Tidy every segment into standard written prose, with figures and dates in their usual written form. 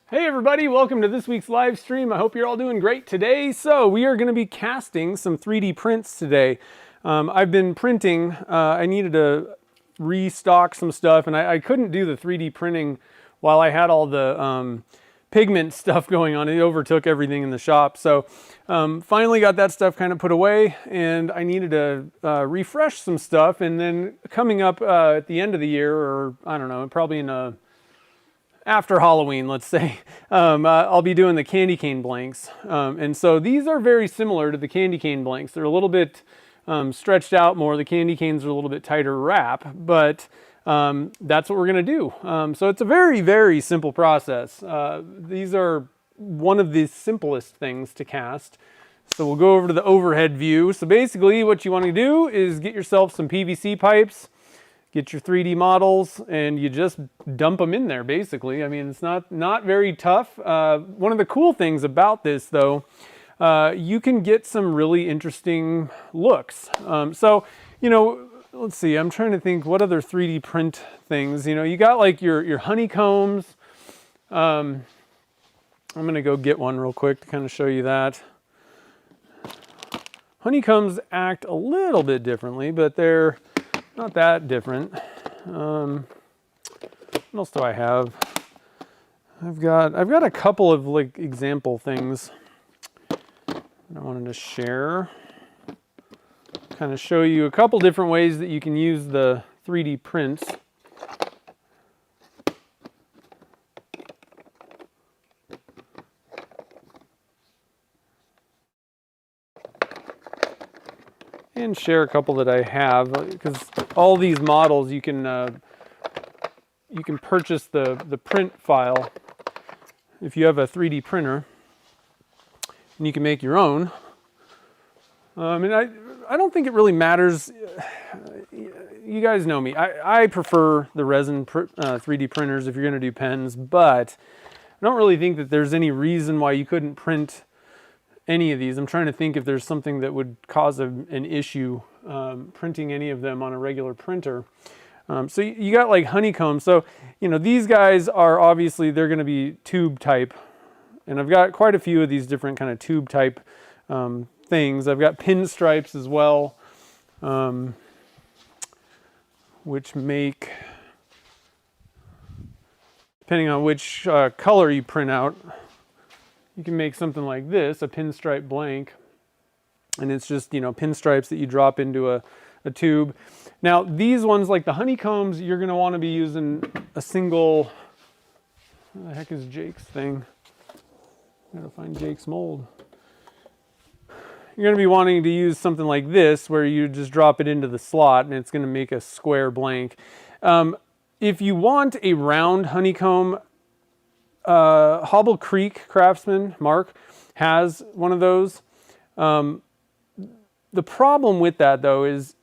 Hey everybody, welcome to this week's live stream. I hope you're all doing great today. So we are going to be casting some 3D prints today. I've been printing, I needed to restock some stuff and I couldn't do the 3D printing while I had all the pigment stuff going on. It overtook everything in the shop. So finally got that stuff kind of put away and I needed to refresh some stuff. And then coming up at the end of the year, or I don't know, probably in after Halloween, let's say, I'll be doing the candy cane blanks. And so these are very similar to the candy cane blanks. They're a little bit stretched out more. The candy canes are a little bit tighter wrap, but that's what we're gonna do. So it's a very, very simple process. These are one of the simplest things to cast. So we'll go over to the overhead view. So basically what you wanna do is get yourself some PVC pipes, get your 3D models, and you just dump them in there, basically. I mean, it's not very tough. One of the cool things about this, though, you can get some really interesting looks. So, you know, let's see, I'm trying to think what other 3D print things. You know, you got like your honeycombs. I'm gonna go get one real quick to kind of show you that. Honeycombs act a little bit differently, but they're not that different. What else do I have? I've got a couple of like example things that I wanted to share. Kind of show you a couple different ways that you can use the 3D prints. And share a couple that I have, because all these models you can purchase the print file if you have a 3D printer, and you can make your own. And I don't think it really matters. You guys know me. I prefer the resin 3D printers if you're going to do pens, but I don't really think that there's any reason why you couldn't print any of these. I'm trying to think if there's something that would cause an issue printing any of them on a regular printer. So you got like honeycomb. So, you know, these guys are obviously, they're going to be tube type. And I've got quite a few of these different kind of tube type things. I've got pinstripes as well, which make, depending on which color you print out, you can make something like this, a pinstripe blank. And it's just, you know, pinstripes that you drop into a tube. Now, these ones, like the honeycombs, you're going to want to be using a single, what the heck is Jake's thing? I gotta find Jake's mold. You're going to be wanting to use something like this, where you just drop it into the slot and it's going to make a square blank. If you want a round honeycomb, Hobble Creek Craftsman, Mark, has one of those. The problem with that, though, is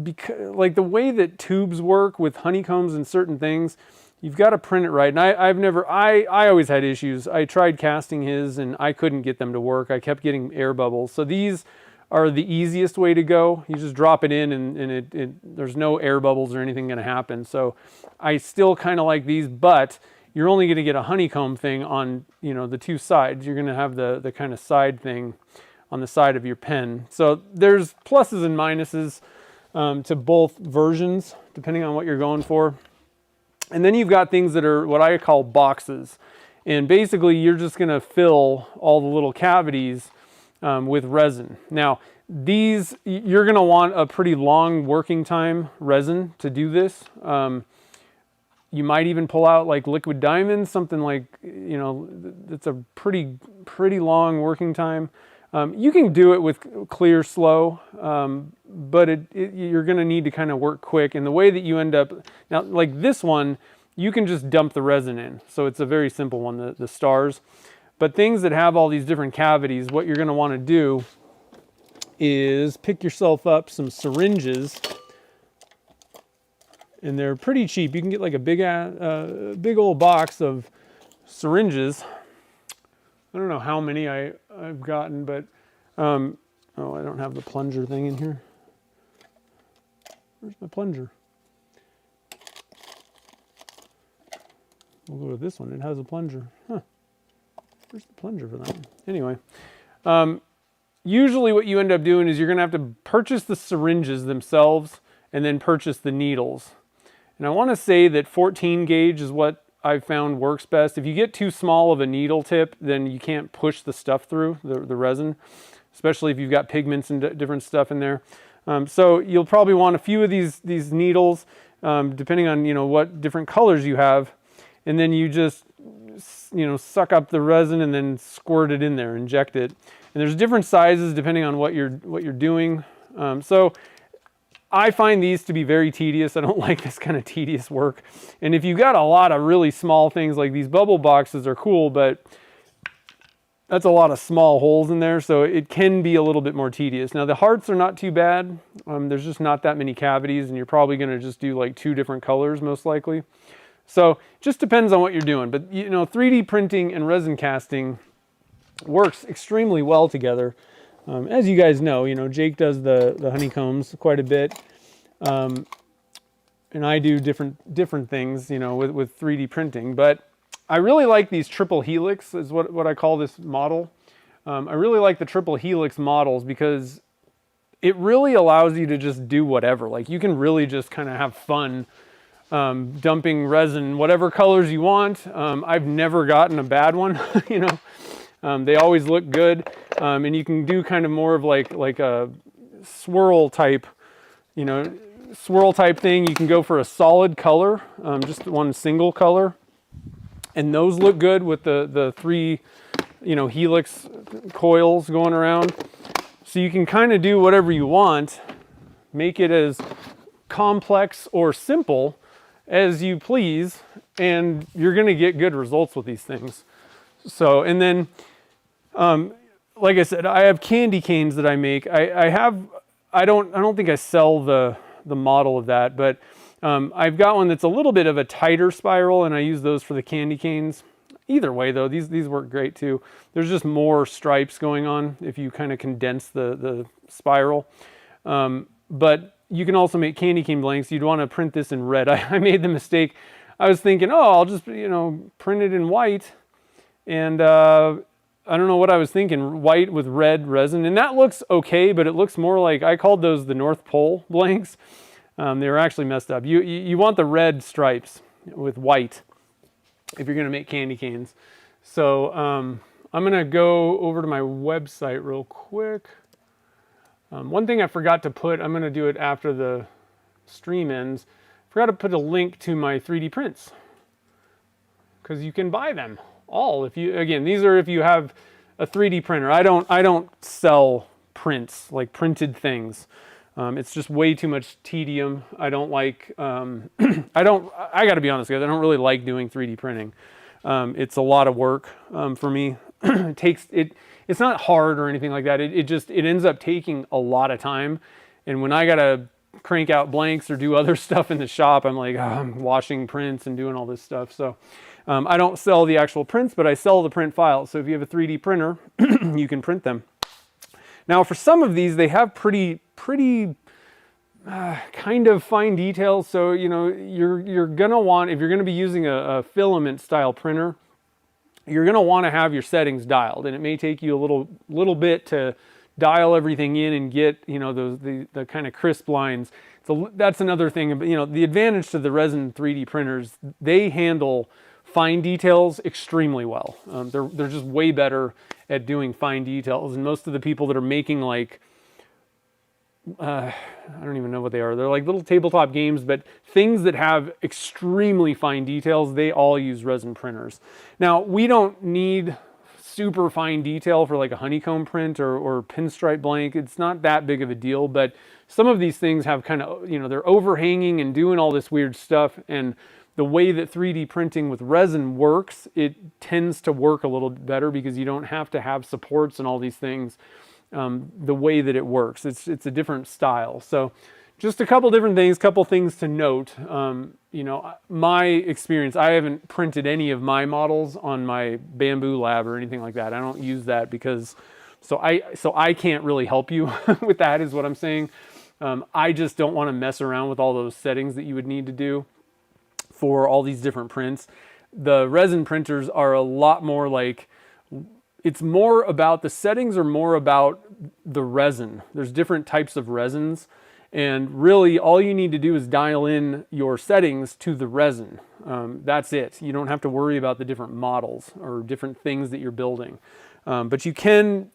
because, like, the way that tubes work with honeycombs and certain things, you've got to print it right. And I always had issues. I tried casting his and I couldn't get them to work. I kept getting air bubbles. So these are the easiest way to go. You just drop it in and there's no air bubbles or anything going to happen. So I still kind of like these, but you're only going to get a honeycomb thing on, you know, the two sides. You're going to have the kind of side thing on the side of your pen. So there's pluses and minuses to both versions, depending on what you're going for. And then you've got things that are what I call boxes. And basically you're just going to fill all the little cavities with resin. Now, these, you're going to want a pretty long working time resin to do this. You might even pull out like liquid diamonds, something like, you know, that's a pretty long working time. You can do it with clear slow, but you're going to need to kind of work quick. And the way that you end up, now like this one, you can just dump the resin in. So it's a very simple one, the stars. But things that have all these different cavities, what you're going to want to do is pick yourself up some syringes. And they're pretty cheap. You can get like a big old box of syringes. I don't know how many I've gotten, but oh, I don't have the plunger thing in here. Where's my plunger? We'll go with this one. It has a plunger. Huh. Where's the plunger for that one? Anyway, usually what you end up doing is you're going to have to purchase the syringes themselves and then purchase the needles. And I want to say that 14 gauge is what I've found works best. If you get too small of a needle tip, then you can't push the stuff through, the resin, especially if you've got pigments and different stuff in there. So you'll probably want a few of these needles, depending on, what different colors you have. And then you just, suck up the resin and then squirt it in there, inject it. And there's different sizes depending on what you're doing. So I find these to be very tedious. I don't like this kind of tedious work. And if you've got a lot of really small things, like these bubble boxes are cool, but that's a lot of small holes in there, so it can be a little bit more tedious. Now the hearts are not too bad. There's just not that many cavities, and you're probably going to just do like 2 different colors most likely. So it just depends on what you're doing. But 3D printing and resin casting works extremely well together. As you guys know, Jake does the honeycombs quite a bit, and I do different things, with 3D printing. But I really like these triple helix, is what I call this model. I really like the triple helix models because it really allows you to just do whatever. Like you can really just kind of have fun dumping resin, whatever colors you want. I've never gotten a bad one, they always look good. And you can do kind of more of like a swirl type thing. You can go for a solid color, just one single color. And those look good with the 3, helix coils going around. So you can kind of do whatever you want, make it as complex or simple as you please, and you're going to get good results with these things. So, and then, like I said, I have candy canes that I make. I don't think I sell the model of that, but I've got one that's a little bit of a tighter spiral, and I use those for the candy canes. Either way, though, these work great too. There's just more stripes going on if you kind of condense the spiral. But you can also make candy cane blanks. You'd want to print this in red. I made the mistake. I was thinking, I'll just print it in white, and I don't know what I was thinking, white with red resin, and that looks okay, but it looks more like, I called those the North Pole blanks. They were actually messed up. You want the red stripes with white if you're going to make candy canes. So I'm going to go over to my website real quick. One thing I forgot to put, I'm going to do it after the stream ends, forgot to put a link to my 3D prints, because you can buy them all. These are if you have a 3D printer. I don't sell prints, like printed things. It's just way too much tedium. I don't like, I gotta be honest, guys, I don't really like doing 3D printing. It's a lot of work for me. It's not hard or anything like that. It ends up taking a lot of time. And when I gotta crank out blanks or do other stuff in the shop, I'm like, I'm washing prints and doing all this stuff. So I don't sell the actual prints, but I sell the print files. So if you have a 3D printer, you can print them. Now for some of these, they have pretty kind of fine details. So, you're gonna want, if you're gonna be using a filament style printer, you're gonna want to have your settings dialed, and it may take you a little bit to dial everything in and get, the kind of crisp lines. So that's another thing. The advantage to the resin 3D printers, they handle fine details extremely well. They're just way better at doing fine details. And most of the people that are making like, I don't even know what they are. They're like little tabletop games, but things that have extremely fine details, they all use resin printers. Now, we don't need super fine detail for like a honeycomb print or pinstripe blank. It's not that big of a deal, but some of these things have kind of, they're overhanging and doing all this weird stuff. And the way that 3D printing with resin works, it tends to work a little better because you don't have to have supports and all these things. The way that it works, it's a different style. So just a couple different things, couple things to note. My experience, I haven't printed any of my models on my Bamboo Lab or anything like that. I don't use that because, so I can't really help you with that, is what I'm saying. I just don't want to mess around with all those settings that you would need to do for all these different prints. The resin printers are a lot more like, it's more about, the settings are more about the resin. There's different types of resins, and really all you need to do is dial in your settings to the resin. That's it. You don't have to worry about the different models or different things that you're building. But you can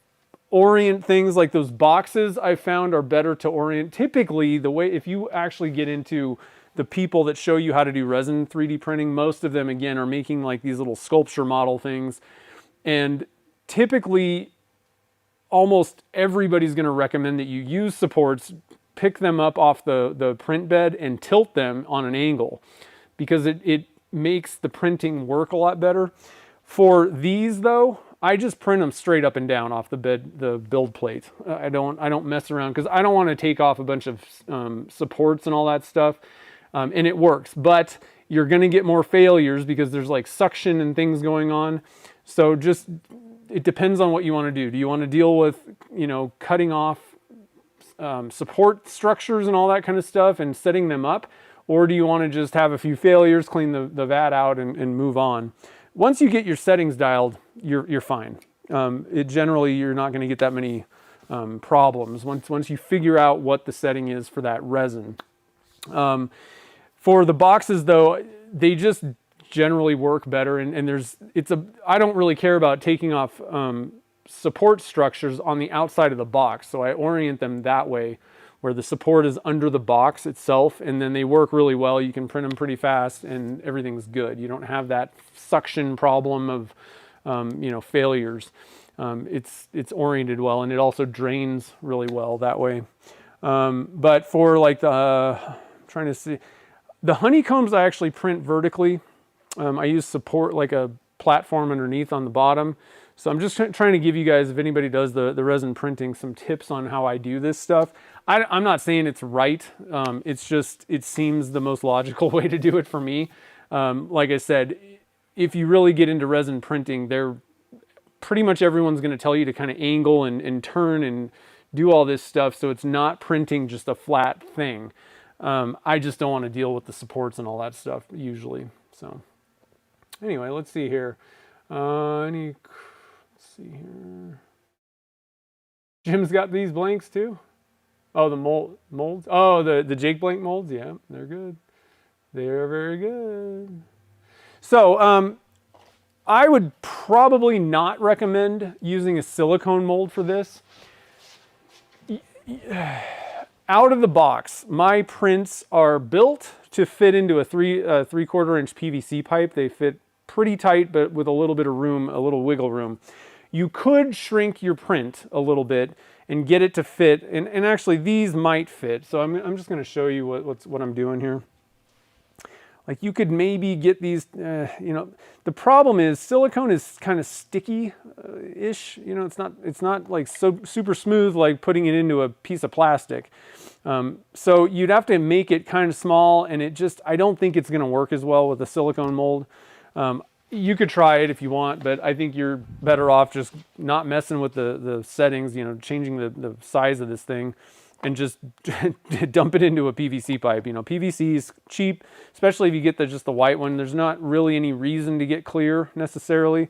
orient things like those boxes. I found are better to orient. Typically, the way, if you actually get into the people that show you how to do resin 3D printing, most of them again are making like these little sculpture model things, and typically almost everybody's going to recommend that you use supports, pick them up off the print bed and tilt them on an angle, because it makes the printing work a lot better. For these though, I just print them straight up and down off the bed, the build plate. I don't mess around, because I don't want to take off a bunch of supports and all that stuff. And it works, but you're going to get more failures because there's like suction and things going on. So just, it depends on what you want to do. Do you want to deal with, you know, cutting off support structures and all that kind of stuff and setting them up? Or do you want to just have a few failures, clean the vat out and move on? Once you get your settings dialed, you're fine. Generally, you're not going to get that many problems once you figure out what the setting is for that resin. For the boxes though, they just generally work better, and I don't really care about taking off support structures on the outside of the box, so I orient them that way, where the support is under the box itself, and then they work really well. You can print them pretty fast and everything's good. You don't have that suction problem of you know, failures. It's oriented well, and it also drains really well that way. But for like trying to see, the honeycombs I actually print vertically. I use support, like a platform underneath on the bottom. So I'm just trying to give you guys, if anybody does the resin printing, some tips on how I do this stuff. I'm not saying it's right. It's just, it seems the most logical way to do it for me. Like I said, if you really get into resin printing, pretty much everyone's going to tell you to kind of angle and turn and do all this stuff, so it's not printing just a flat thing. I just don't want to deal with the supports and all that stuff usually. So anyway, let's see here. Let's see here. Jim's got these blanks too. Oh, the molds. Oh, the Jake blank molds. Yeah, they're good. They're very good. So I would probably not recommend using a silicone mold for this. Out of the box, my prints are built to fit into a 3/4 inch PVC pipe. They fit pretty tight, but with a little bit of room, a little wiggle room. You could shrink your print a little bit and get it to fit, and actually these might fit. So I'm just going to show you what I'm doing here. Like you could maybe get these, you know, the problem is silicone is kind of sticky-ish. You know, it's not like so super smooth like putting it into a piece of plastic. So you'd have to make it kind of small, and I don't think it's going to work as well with a silicone mold. You could try it if you want, but I think you're better off just not messing with the settings, you know, changing the size of this thing, and just dump it into a PVC pipe. You know, PVC is cheap, especially if you get just the white one. There's not really any reason to get clear necessarily.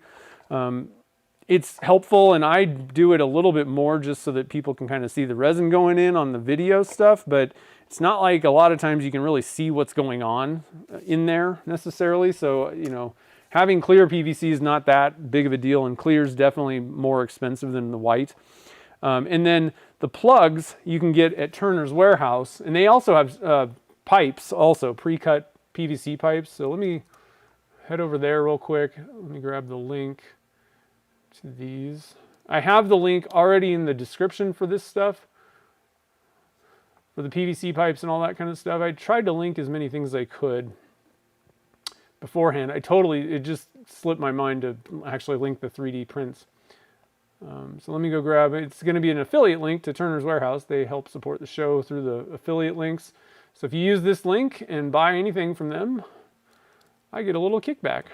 It's helpful, and I do it a little bit more just so that people can kind of see the resin going in on the video stuff, but it's not like a lot of times you can really see what's going on in there necessarily. So, you know, having clear PVC is not that big of a deal, and clear is definitely more expensive than the white. And then the plugs you can get at Turner's Warehouse, and they also have pipes, also pre-cut PVC pipes. So let me head over there real quick. Let me grab the link to these. I have the link already in the description for this stuff, for the PVC pipes and all that kind of stuff. I tried to link as many things as I could beforehand. It just slipped my mind to actually link the 3D prints. So let me go grab it. It's going to be an affiliate link to Turner's Warehouse. They help support the show through the affiliate links. So if you use this link and buy anything from them, I get a little kickback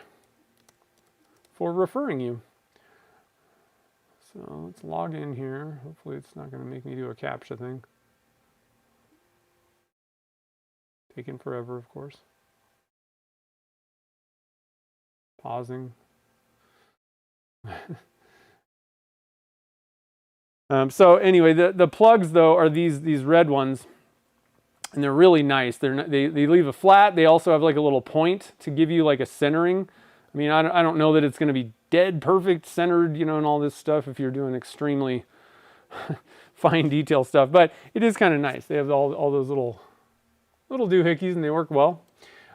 for referring you. So let's log in here. Hopefully it's not going to make me do a CAPTCHA thing. Taking forever, of course. pausing. So anyway, the plugs though are these red ones, and they're really nice. They leave a flat. They also have like a little point to give you like a centering. I mean, I don't know that it's going to be dead perfect centered, you know, and all this stuff if you're doing extremely fine detail stuff, but it is kind of nice. They have all those little doohickeys, and they work well.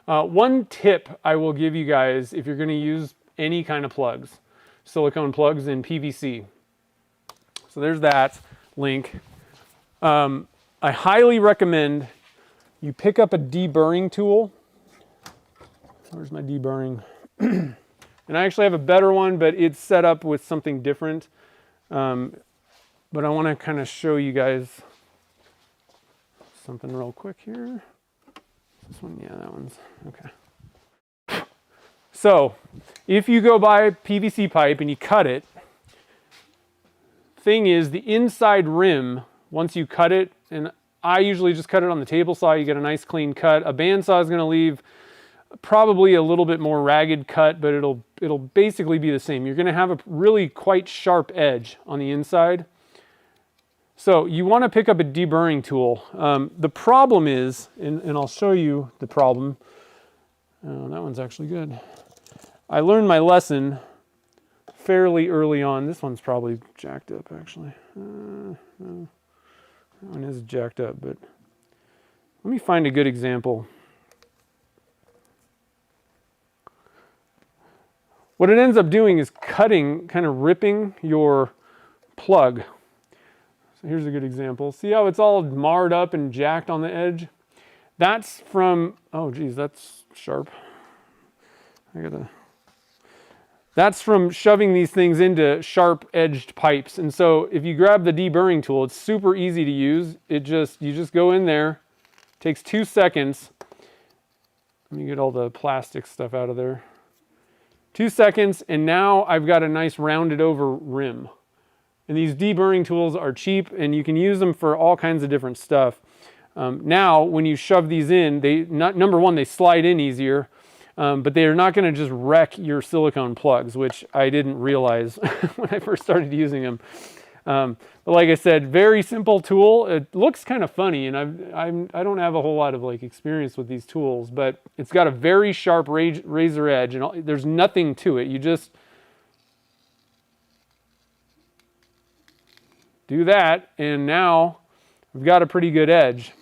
One tip I will give you guys if you're going to use any kind of plugs, silicone plugs in PVC. So there's that link. I highly recommend you pick up a deburring tool. Where's my deburring? And I actually have a better one, but it's set up with something different. But I want to kind of show you guys something real quick here. This one, yeah, that one's okay. So if you go buy PVC pipe and you cut it, thing is the inside rim, once you cut it, and I usually just cut it on the table saw, you get a nice clean cut. A bandsaw is going to leave probably a little bit more ragged cut, but it'll basically be the same. You're going to have a really quite sharp edge on the inside. So you want to pick up a deburring tool. The problem is, and I'll show you the problem. Oh, that one's actually good. I learned my lesson fairly early on. This one's probably jacked up, actually. No, that one is jacked up, but let me find a good example. What it ends up doing is cutting, kind of ripping your plug. So here's a good example. See how it's all marred up and jacked on the edge? That's from, oh geez, that's sharp. That's from shoving these things into sharp edged pipes. And so if you grab the deburring tool, it's super easy to use. You just go in there, takes 2 seconds. Let me get all the plastic stuff out of there. 2 seconds, and now I've got a nice rounded over rim. And these deburring tools are cheap, and you can use them for all kinds of different stuff. Now, when you shove these in, number one, they slide in easier, but they are not going to just wreck your silicone plugs, which I didn't realize when I first started using them. But like I said, very simple tool. It looks kind of funny, and I don't have a whole lot of like experience with these tools, but it's got a very sharp razor edge, and there's nothing to it. You just do that, and now we've got a pretty good edge.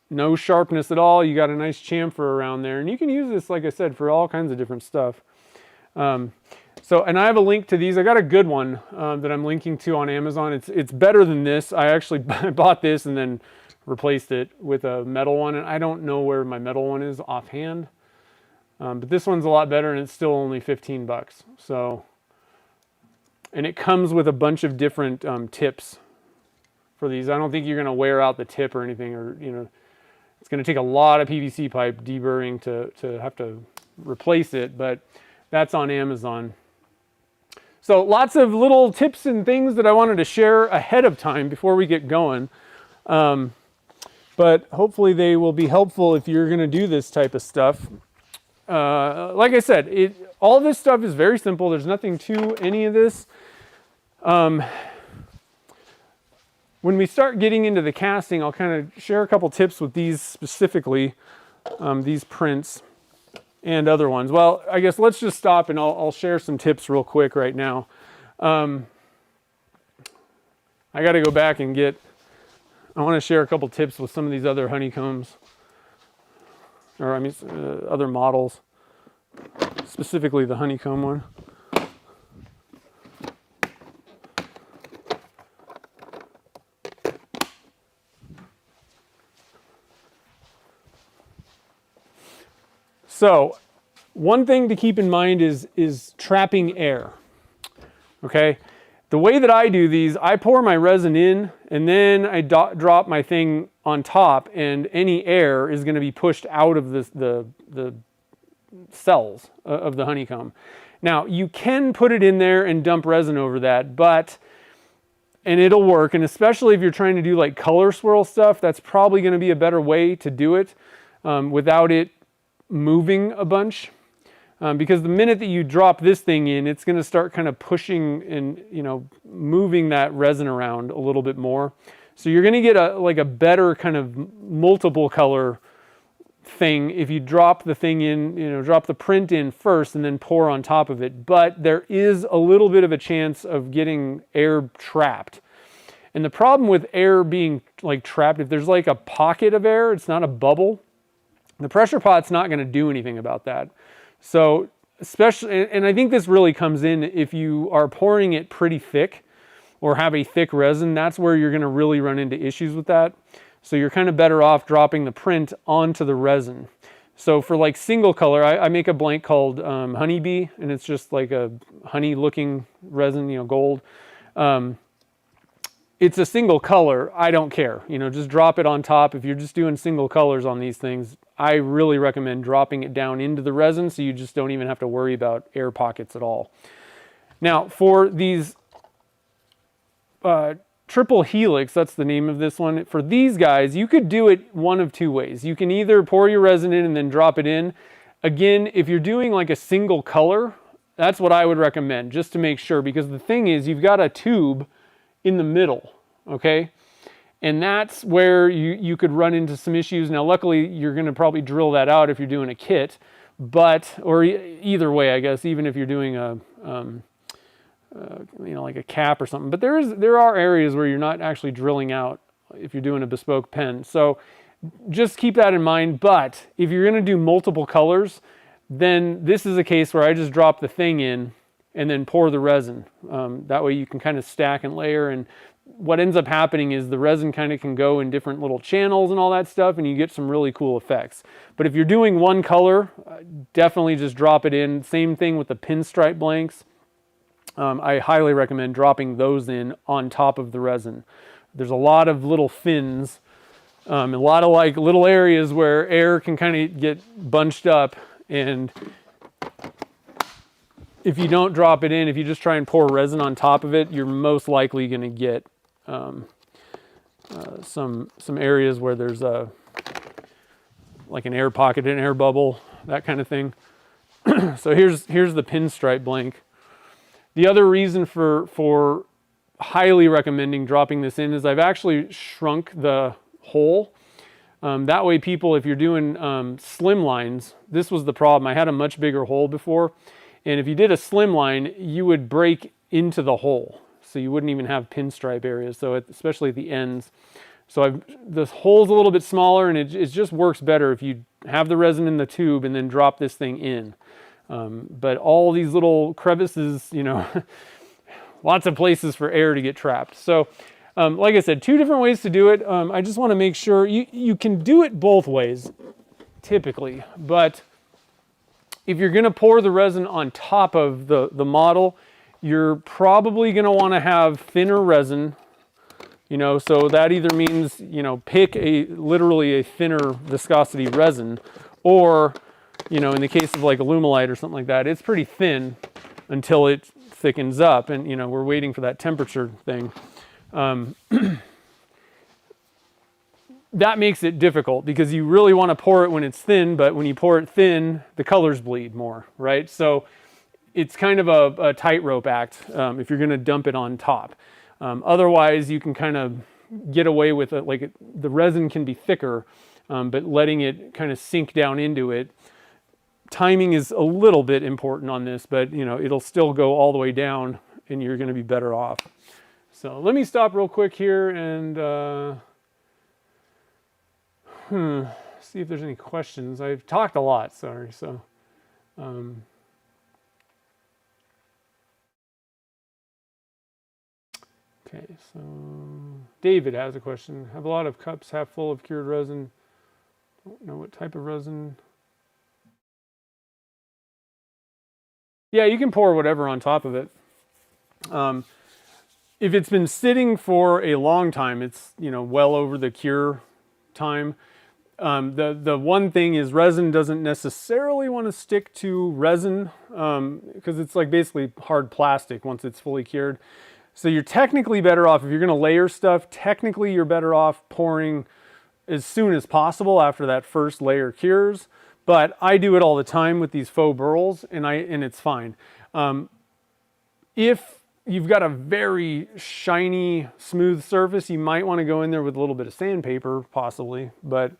No sharpness at all. You got a nice chamfer around there, and you can use this, like I said, for all kinds of different stuff. And I have a link to these. I got a good one that I'm linking to on Amazon. It's better than this. I actually bought this and then replaced it with a metal one, and I don't know where my metal one is offhand. But this one's a lot better, and it's still only 15 bucks. So, and it comes with a bunch of different tips for these. I don't think you're going to wear out the tip or anything, or it's going to take a lot of PVC pipe deburring to have to replace it, but that's on Amazon. So lots of little tips and things that I wanted to share ahead of time before we get going. But hopefully they will be helpful if you're going to do this type of stuff. Like I said, all this stuff is very simple. There's nothing to any of this. When we start getting into the casting, I'll kind of share a couple tips with these specifically, these prints and other ones. Well, I guess let's just stop and I'll share some tips real quick right now. I got to go back and I want to share a couple tips with some of these other honeycombs, or other models, specifically the honeycomb one. So one thing to keep in mind is trapping air, okay? The way that I do these, I pour my resin in and then I drop my thing on top, and any air is going to be pushed out of the cells of the honeycomb. Now, you can put it in there and dump resin over that, and it'll work, and especially if you're trying to do like color swirl stuff, that's probably going to be a better way to do it without it moving a bunch. Because the minute that you drop this thing in, it's going to start kind of pushing and, you know, moving that resin around a little bit more. So you're going to get a better kind of multiple color thing if you drop the thing in, you know, drop the print in first and then pour on top of it. But there is a little bit of a chance of getting air trapped. And the problem with air being like trapped, if there's like a pocket of air, it's not a bubble, the pressure pot's not going to do anything about that. So especially, and I think this really comes in if you are pouring it pretty thick or have a thick resin, that's where you're going to really run into issues with that. So you're kind of better off dropping the print onto the resin. So for like single color, I make a blank called Honeybee, and it's just like a honey looking resin, you know, gold. It's a single color, I don't care. You know, just drop it on top. If you're just doing single colors on these things, I really recommend dropping it down into the resin so you just don't even have to worry about air pockets at all. Now, for these triple helix, that's the name of this one. For these guys, you could do it one of two ways. You can either pour your resin in and then drop it in. Again, if you're doing like a single color, that's what I would recommend, just to make sure, because the thing is, you've got a tube in the middle, okay? And that's where you could run into some issues. Now, luckily, you're gonna probably drill that out if you're doing a kit, but, or either way, I guess, even if you're doing a, you know, like a cap or something. But there are areas where you're not actually drilling out if you're doing a bespoke pen. So just keep that in mind. But if you're gonna do multiple colors, then this is a case where I just drop the thing in and then pour the resin. That way you can kind of stack and layer, and what ends up happening is the resin kind of can go in different little channels and all that stuff, and you get some really cool effects. But if you're doing one color, definitely just drop it in. Same thing with the pinstripe blanks. I highly recommend dropping those in on top of the resin. There's a lot of little fins, a lot of like little areas where air can kind of get bunched up, and if you don't drop it in, if you just try and pour resin on top of it, you're most likely going to get some areas where there's like an air pocket, an air bubble, that kind of thing. So here's the pinstripe blank. The other reason for highly recommending dropping this in is I've actually shrunk the hole. That way people, if you're doing slim lines, this was the problem. I had a much bigger hole before. And if you did a slim line, you would break into the hole. So you wouldn't even have pinstripe areas, so especially at the ends. So the hole's a little bit smaller, and it just works better if you have the resin in the tube and then drop this thing in. But all these little crevices, you know, lots of places for air to get trapped. So like I said, two different ways to do it. I just want to make sure you can do it both ways, typically. But if you're going to pour the resin on top of the model, you're probably going to want to have thinner resin, you know, so that either means, you know, pick literally a thinner viscosity resin, or, you know, in the case of like Alumilite or something like that, it's pretty thin until it thickens up, and, you know, we're waiting for that temperature thing. That makes it difficult because you really want to pour it when it's thin, but when you pour it thin, the colors bleed more, right? So it's kind of a tightrope act if you're going to dump it on top. Otherwise, you can kind of get away with it, like the resin can be thicker, but letting it kind of sink down into it. Timing is a little bit important on this, but, you know, it'll still go all the way down and you're going to be better off. So let me stop real quick here and see if there's any questions. I've talked a lot, sorry. So, okay, so David has a question. Have a lot of cups half full of cured resin. Don't know what type of resin. Yeah, you can pour whatever on top of it. If it's been sitting for a long time, it's, you know, well over the cure time. The one thing is resin doesn't necessarily want to stick to resin because it's like basically hard plastic once it's fully cured. So you're technically better off, if you're going to layer stuff, technically you're better off pouring as soon as possible after that first layer cures. but I do it all the time with these faux burls, and it's fine. If you've got a very shiny, smooth surface, you might want to go in there with a little bit of sandpaper, possibly, but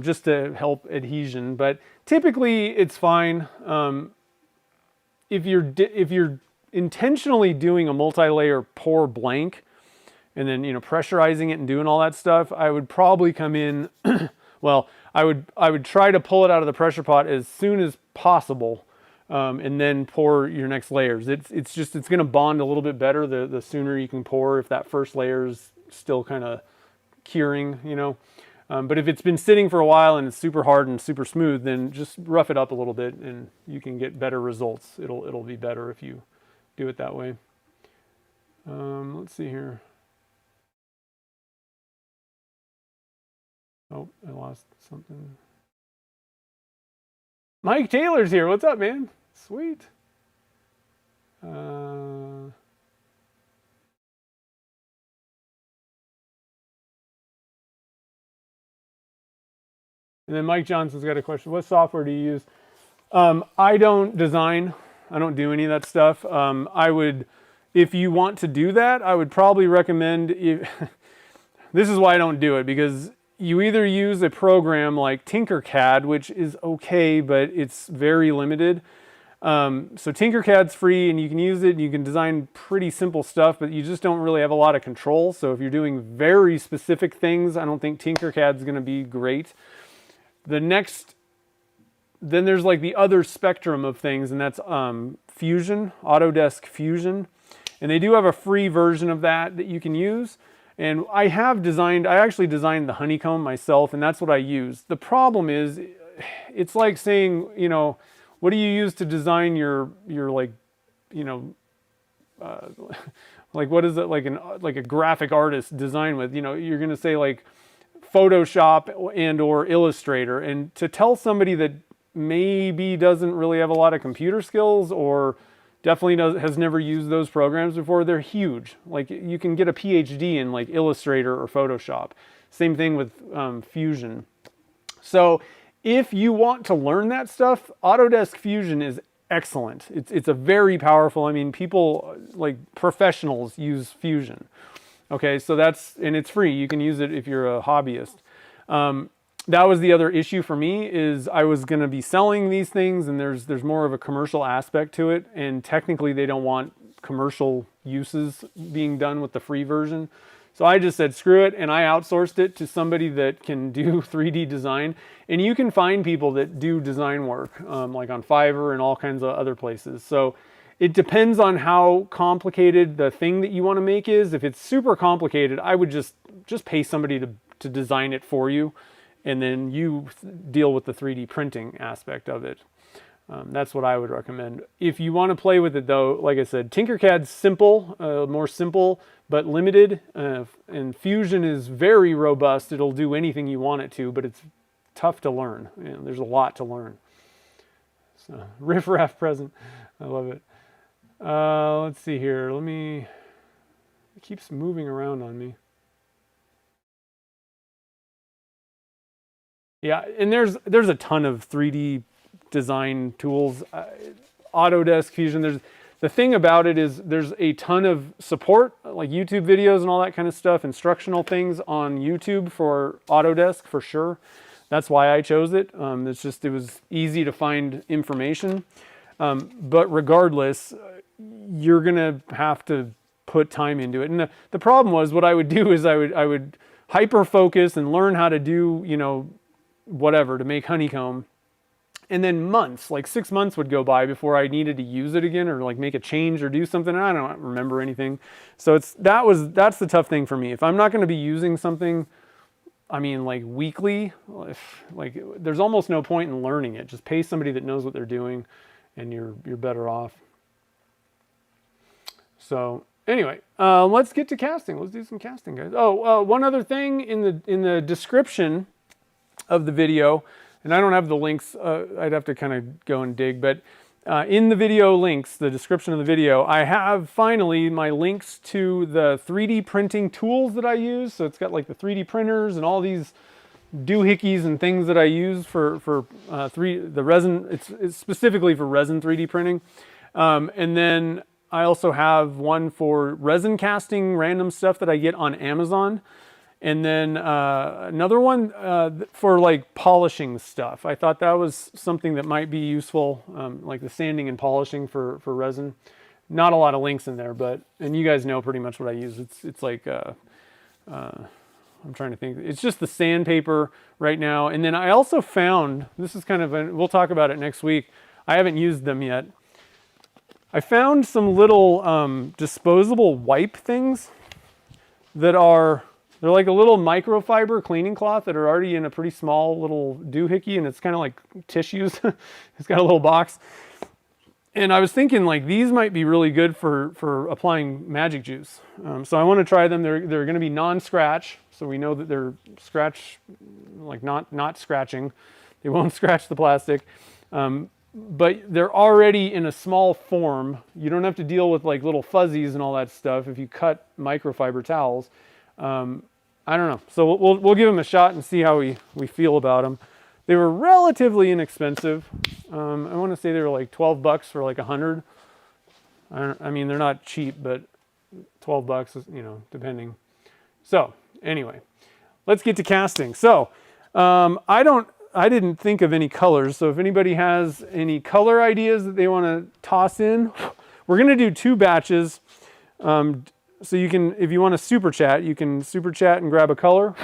just to help adhesion. But typically, it's fine. If you're intentionally doing a multi-layer pour blank, and then pressurizing it and doing all that stuff, I would probably come in. Well, I would try to pull it out of the pressure pot as soon as possible. And then pour your next layers. It's going to bond a little bit better the sooner you can pour, if that first layer is still kind of curing, But if it's been sitting for a while and it's super hard and super smooth, then just rough it up a little bit and you can get better results. It'll be better if you do it that way. Let's see here. Oh, I lost something. Mike Taylor's here. What's up, man? Sweet. And then Mike Johnson's got a question. What software do you use? I don't design. I don't do any of that stuff. If you want to do that, I would probably recommend, this is why I don't do it, because you either use a program like Tinkercad, which is okay, but it's very limited. So Tinkercad's free and you can use it and you can design pretty simple stuff, but you just don't really have a lot of control. So if you're doing very specific things, I don't think Tinkercad's going to be great. Then there's like the other spectrum of things, and that's Fusion, Autodesk Fusion. And they do have a free version of that you can use. And I actually designed the honeycomb myself, and that's what I use. The problem is, it's like saying, what do you use to design your like, like what is it, like a graphic artist design with? You're gonna say like Photoshop and or Illustrator, and to tell somebody that maybe doesn't really have a lot of computer skills or definitely has never used those programs before, they're huge. Like you can get a PhD in like Illustrator or Photoshop. Same thing with Fusion. So if you want to learn that stuff, Autodesk Fusion is excellent. It's a very powerful, people like professionals use Fusion. Okay, so and it's free. You can use it if you're a hobbyist. That was the other issue for me, is I was going to be selling these things, and there's more of a commercial aspect to it, and technically they don't want commercial uses being done with the free version. So I just said screw it, and I outsourced it to somebody that can do 3D design. And you can find people that do design work, like on Fiverr and all kinds of other places. So it depends on how complicated the thing that you want to make is. If it's super complicated, I would just pay somebody to design it for you, and then you deal with the 3D printing aspect of it. That's what I would recommend. If you want to play with it though, like I said, Tinkercad's simple, more simple, but limited. And Fusion is very robust. It'll do anything you want it to, but it's tough to learn. There's a lot to learn. So, riff raff present. I love it. Let's see here. It keeps moving around on me. Yeah, and there's a ton of 3D design tools. Autodesk Fusion, the thing about it is there's a ton of support, like YouTube videos and all that kind of stuff, instructional things on YouTube for Autodesk for sure. That's why I chose it. It was easy to find information. But regardless, you're gonna have to put time into it. And the problem was, what I would do is I would hyper focus and learn how to do, whatever to make honeycomb. And then months, like 6 months would go by before I needed to use it again or like make a change or do something. I don't remember anything. So that's the tough thing for me. If I'm not going to be using something, like weekly, like there's almost no point in learning it. Just pay somebody that knows what they're doing and you're better off. So anyway, let's get to casting. Let's do some casting, guys. Oh, one other thing in the description of the video, and I don't have the links, I'd have to kind of go and dig, but in the video links, the description of the video, I have finally my links to the 3D printing tools that I use. So it's got like the 3D printers and all these doohickeys and things that I use for the resin. It's specifically for resin 3D printing. And then I also have one for resin casting, random stuff that I get on Amazon. And then another one for like polishing stuff. I thought that was something that might be useful, like the sanding and polishing for resin. Not a lot of links in there, and you guys know pretty much what I use. It's like, I'm trying to think. It's just the sandpaper right now. And then I also found, this is kind of, we'll talk about it next week. I haven't used them yet. I found some little disposable wipe things that they're like a little microfiber cleaning cloth that are already in a pretty small little doohickey, and it's kind of like tissues. It's got a little box. And I was thinking like these might be really good for applying magic juice. So I want to try them. They're going to be non-scratch, so we know that they're not scratching. They won't scratch the plastic. But they're already in a small form. You don't have to deal with like little fuzzies and all that stuff if you cut microfiber towels. I don't know. So we'll give them a shot and see how we feel about them. They were relatively inexpensive. I want to say they were like $12 for like 100. I mean, they're not cheap, but $12 is, depending. So anyway, let's get to casting. So I didn't think of any colors. So if anybody has any color ideas that they want to toss in, we're going to do 2 batches. So you can, if you want to super chat, you can super chat and grab a color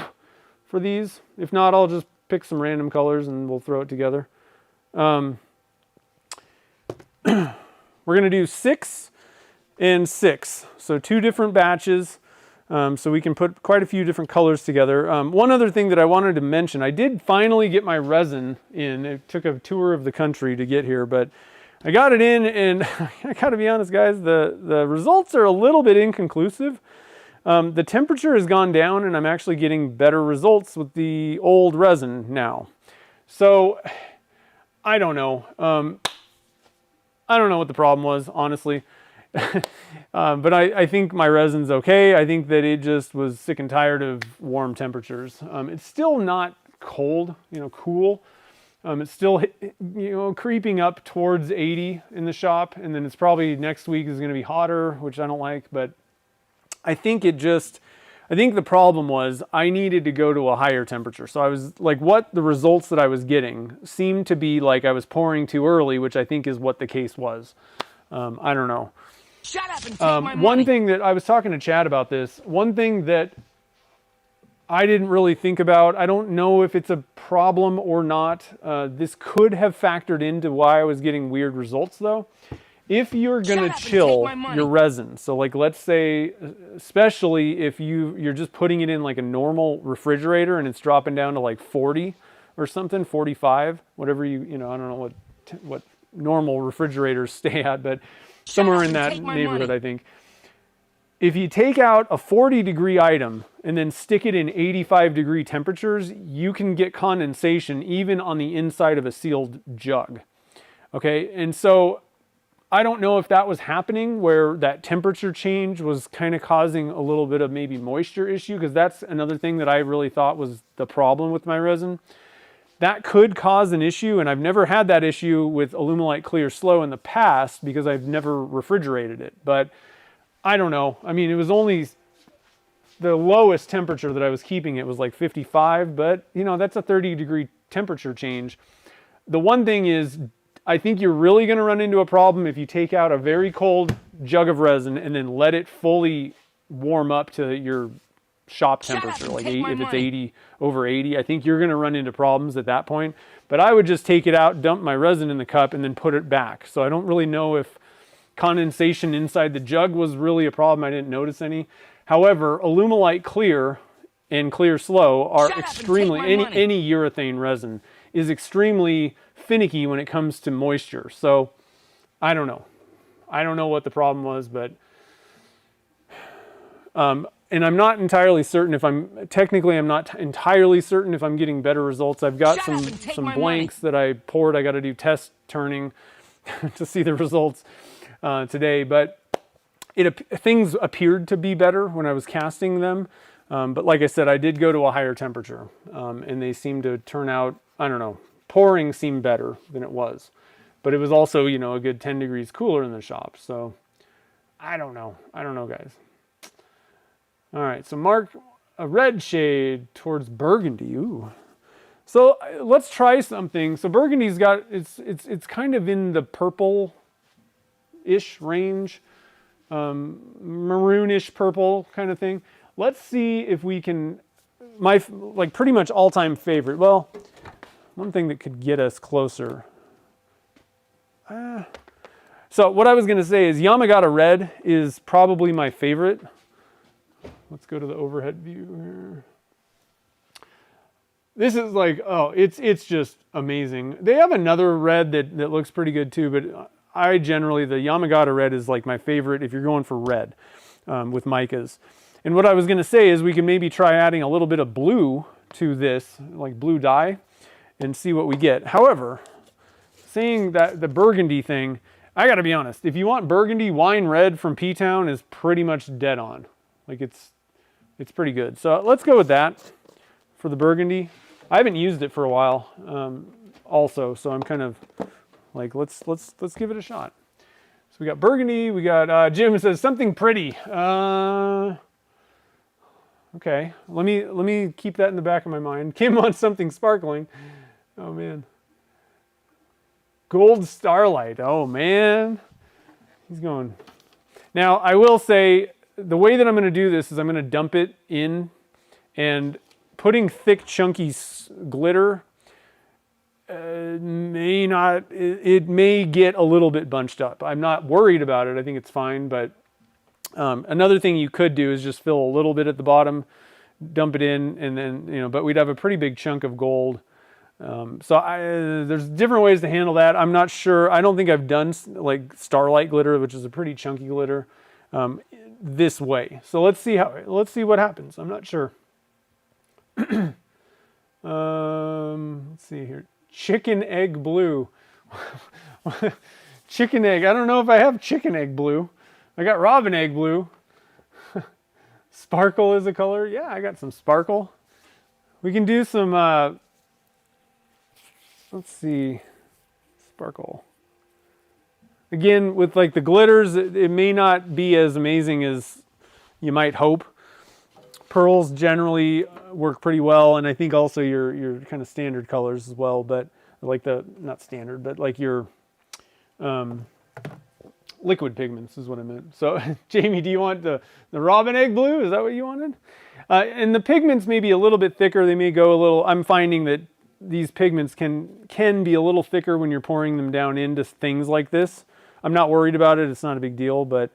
for these. If not, I'll just pick some random colors and we'll throw it together. We're going to do 6 and 6. So 2 different batches. So we can put quite a few different colors together. One other thing that I wanted to mention, I did finally get my resin in. It took a tour of the country to get here, but I got it in, and I gotta be honest, guys, the results are a little bit inconclusive. The temperature has gone down, and I'm actually getting better results with the old resin now. So I don't know. I don't know what the problem was, honestly. But I think my resin's okay. I think that it just was sick and tired of warm temperatures. It's still not cold, cool. It's still, creeping up towards 80 in the shop, and then it's probably next week is going to be hotter, which I don't like, but I think the problem was I needed to go to a higher temperature. So I was like, the results that I was getting seemed to be like I was pouring too early, which I think is what the case was. I don't know. Shut up and take my money. One thing that I was talking to Chad about this, one thing that I didn't really think about, I don't know if it's a problem or not. This could have factored into why I was getting weird results though. If you're going to chill your resin, so like let's say, especially if you're just putting it in like a normal refrigerator and it's dropping down to like 40 or something, 45, whatever I don't know what normal refrigerators stay at, but somewhere in that neighborhood, I think. If you take out a 40-degree item and then stick it in 85-degree temperatures, you can get condensation even on the inside of a sealed jug. Okay, and so I don't know if that was happening where that temperature change was kind of causing a little bit of maybe moisture issue, because that's another thing that I really thought was the problem with my resin. That could cause an issue, and I've never had that issue with Alumilite Clear Slow in the past because I've never refrigerated it. But I don't know. I mean, it was only the lowest temperature that I was keeping it was like 55, but that's a 30-degree temperature change. The one thing is, I think you're really going to run into a problem if you take out a very cold jug of resin and then let it fully warm up to your shop temperature, like if it's over 80, I think you're going to run into problems at that point. But I would just take it out, dump my resin in the cup, and then put it back. So I don't really know if condensation inside the jug was really a problem. I didn't notice any. However, Alumilite Clear and Clear Slow are extremely, any urethane resin is extremely finicky when it comes to moisture. So I don't know. I don't know what the problem was, but and I'm not entirely certain if I'm not entirely certain if I'm getting better results. I've got some blanks that I poured. I got to do test turning to see the results today, but things appeared to be better when I was casting them. But like I said, I did go to a higher temperature, and they seem to turn out, I don't know, pouring seemed better than it was. But it was also, you know, a good 10 degrees cooler in the shop. So I don't know. I don't know, guys. All right, so mark a red shade towards burgundy. Ooh. So let's try something. So burgundy's got, it's kind of in the purple-ish range, maroonish purple kind of thing. Let's see if we can, my, like pretty much all-time favorite. Well, one thing that could get us closer. So what I was going to say is Yamagata Red is probably my favorite. Let's go to the overhead view here. This is like, oh, it's just amazing. They have another red that looks pretty good too, but I generally, the Yamagata Red is like my favorite if you're going for red with micas. And what I was going to say is we can maybe try adding a little bit of blue to this, like blue dye, and see what we get. However, saying that the burgundy thing, I got to be honest, if you want burgundy, wine red from P-Town is pretty much dead on. Like it's pretty good. So let's go with that for the burgundy. I haven't used it for a while also, so I'm kind of like, let's give it a shot. So we got burgundy, we got, Jim says something pretty. Okay, let me keep that in the back of my mind. Kim wants something sparkling. Oh man. Gold Starlight, oh man. He's going. Now I will say, the way that I'm going to do this is I'm going to dump it in, and putting thick chunky glitter may not, it may get a little bit bunched up. I'm not worried about it. I think it's fine, but another thing you could do is just fill a little bit at the bottom, dump it in, and then, you know, but we'd have a pretty big chunk of gold. So there's different ways to handle that. I'm not sure. I don't think I've done like Starlight glitter, which is a pretty chunky glitter, this way. So let's see what happens. I'm not sure. Let's see here. Chicken egg blue. Chicken egg. I don't know if I have chicken egg blue. I got robin egg blue. Sparkle is a color. Yeah, I got some sparkle. We can do some, let's see, sparkle. Again, with like the glitters, it may not be as amazing as you might hope. Pearls generally work pretty well, and I think also your kind of standard colors as well, but like the, not standard, but like your liquid pigments is what I meant. So Jamie, do you want the robin egg blue? Is that what you wanted? And the pigments may be a little bit thicker. They may go a little, I'm finding that these pigments can be a little thicker when you're pouring them down into things like this. I'm not worried about it. It's not a big deal, but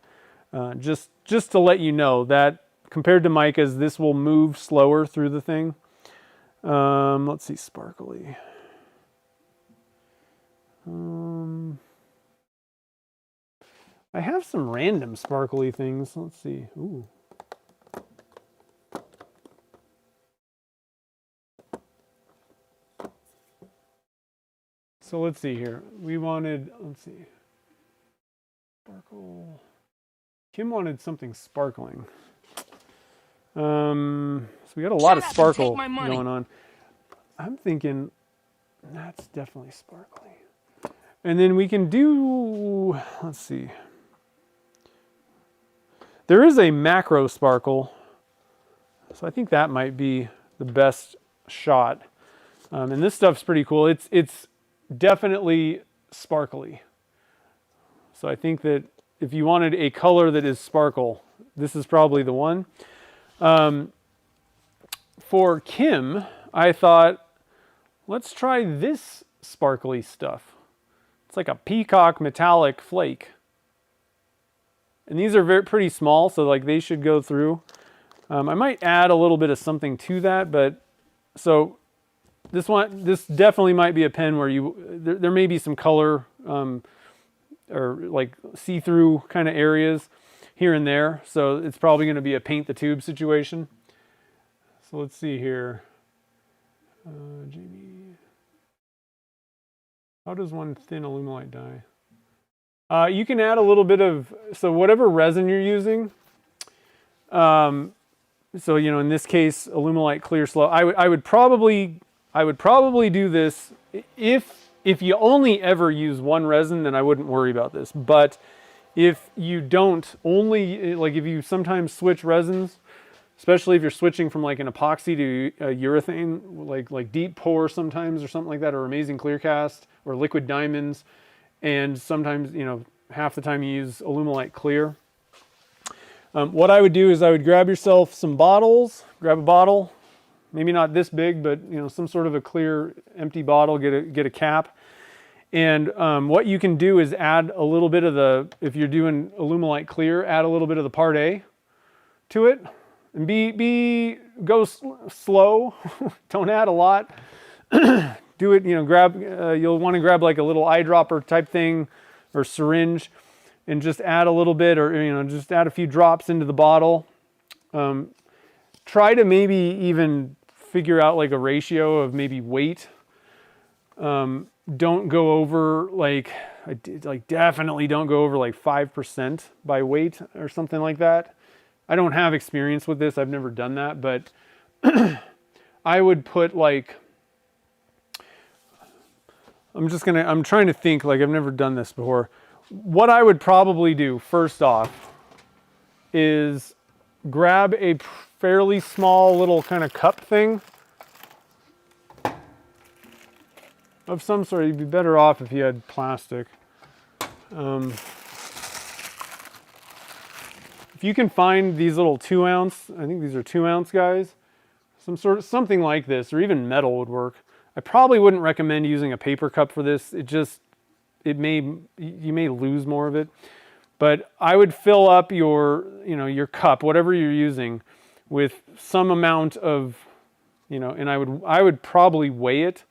just to let you know that compared to micas, this will move slower through the thing. Let's see, sparkly. I have some random sparkly things. Let's see. Ooh. So let's see here. We wanted, let's see. Sparkle. Kim wanted something sparkling. So we got a lot of sparkle going on. I'm thinking that's definitely sparkly. And then we can do, let's see. There is a macro sparkle. So I think that might be the best shot. And this stuff's pretty cool. It's definitely sparkly. So I think that if you wanted a color that is sparkle, this is probably the one. For Kim, I thought, let's try this sparkly stuff. It's like a peacock metallic flake. And these are pretty small, so like they should go through. I might add a little bit of something to that, but so this definitely might be a pen where there may be some color or like see-through kind of areas here and there. So it's probably going to be a paint the tube situation. So let's see here. Jamie. How does one thin Alumilite dye? You can add a little bit of, so whatever resin you're using, so you know, in this case, Alumilite Clear Slow. I would probably do this if you only ever use one resin, then I wouldn't worry about this. But if you don't, only like if you sometimes switch resins, especially if you're switching from like an epoxy to a urethane, like deep pour sometimes or something like that, or Amazing Clear Cast or liquid diamonds, and sometimes, you know, half the time you use Alumilite Clear. What I would do is I would grab yourself some bottles, grab a bottle, maybe not this big, but you know, some sort of a clear empty bottle, get a cap. And what you can do is add a little bit of the, if you're doing Alumilite Clear, add a little bit of the Part A to it. And go slow. Don't add a lot. Do it, you know, you'll want to grab like a little eyedropper type thing or syringe and just add a little bit, or, you know, just add a few drops into the bottle. Try to maybe even figure out like a ratio of maybe weight. Don't go over like definitely don't go over like 5% by weight or something like that. I don't have experience with this. I've never done that, but I would put like, I'm trying to think, like I've never done this before. What I would probably do first off is grab a fairly small little kind of cup thing of some sort. You'd be better off if you had plastic. If you can find these little 2 ounce, I think these are 2 ounce guys, something like this, or even metal would work. I probably wouldn't recommend using a paper cup for this. You may lose more of it. But I would fill up your cup, whatever you're using, with some amount of, you know, and I would probably weigh it.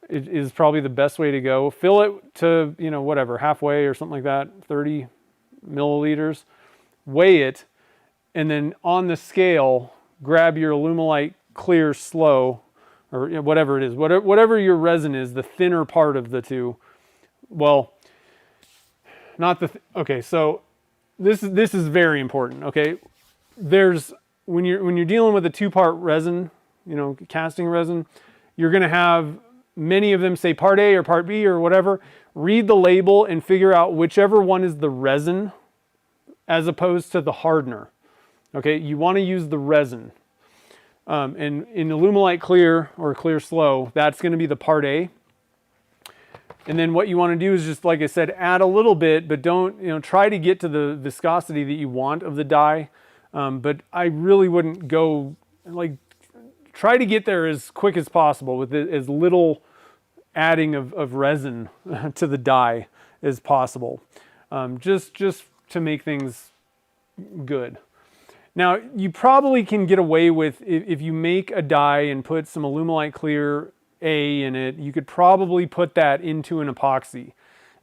It is probably the best way to go. Fill it to, you know, whatever, halfway or something like that, 30 milliliters. Weigh it, and then on the scale, grab your Alumilite Clear Slow, or you know, whatever it is, whatever your resin is, the thinner part of the two. Well, not the okay. So this is very important. Okay, when you're dealing with a 2-part resin, you know, casting resin, you're going to have many of them say Part A or Part B or whatever. Read the label and figure out whichever one is the resin, as opposed to the hardener. Okay, you want to use the resin. And in Alumilite Clear or Clear Slow, that's going to be the Part A. And then what you want to do is just, like I said, add a little bit, but don't, you know, try to get to the viscosity that you want of the dye. But I really wouldn't go, like, try to get there as quick as possible with as little adding of resin to the dye as possible. Just to make things good. Now, you probably can get away with, if you make a dye and put some Alumilite Clear A in it, you could probably put that into an epoxy.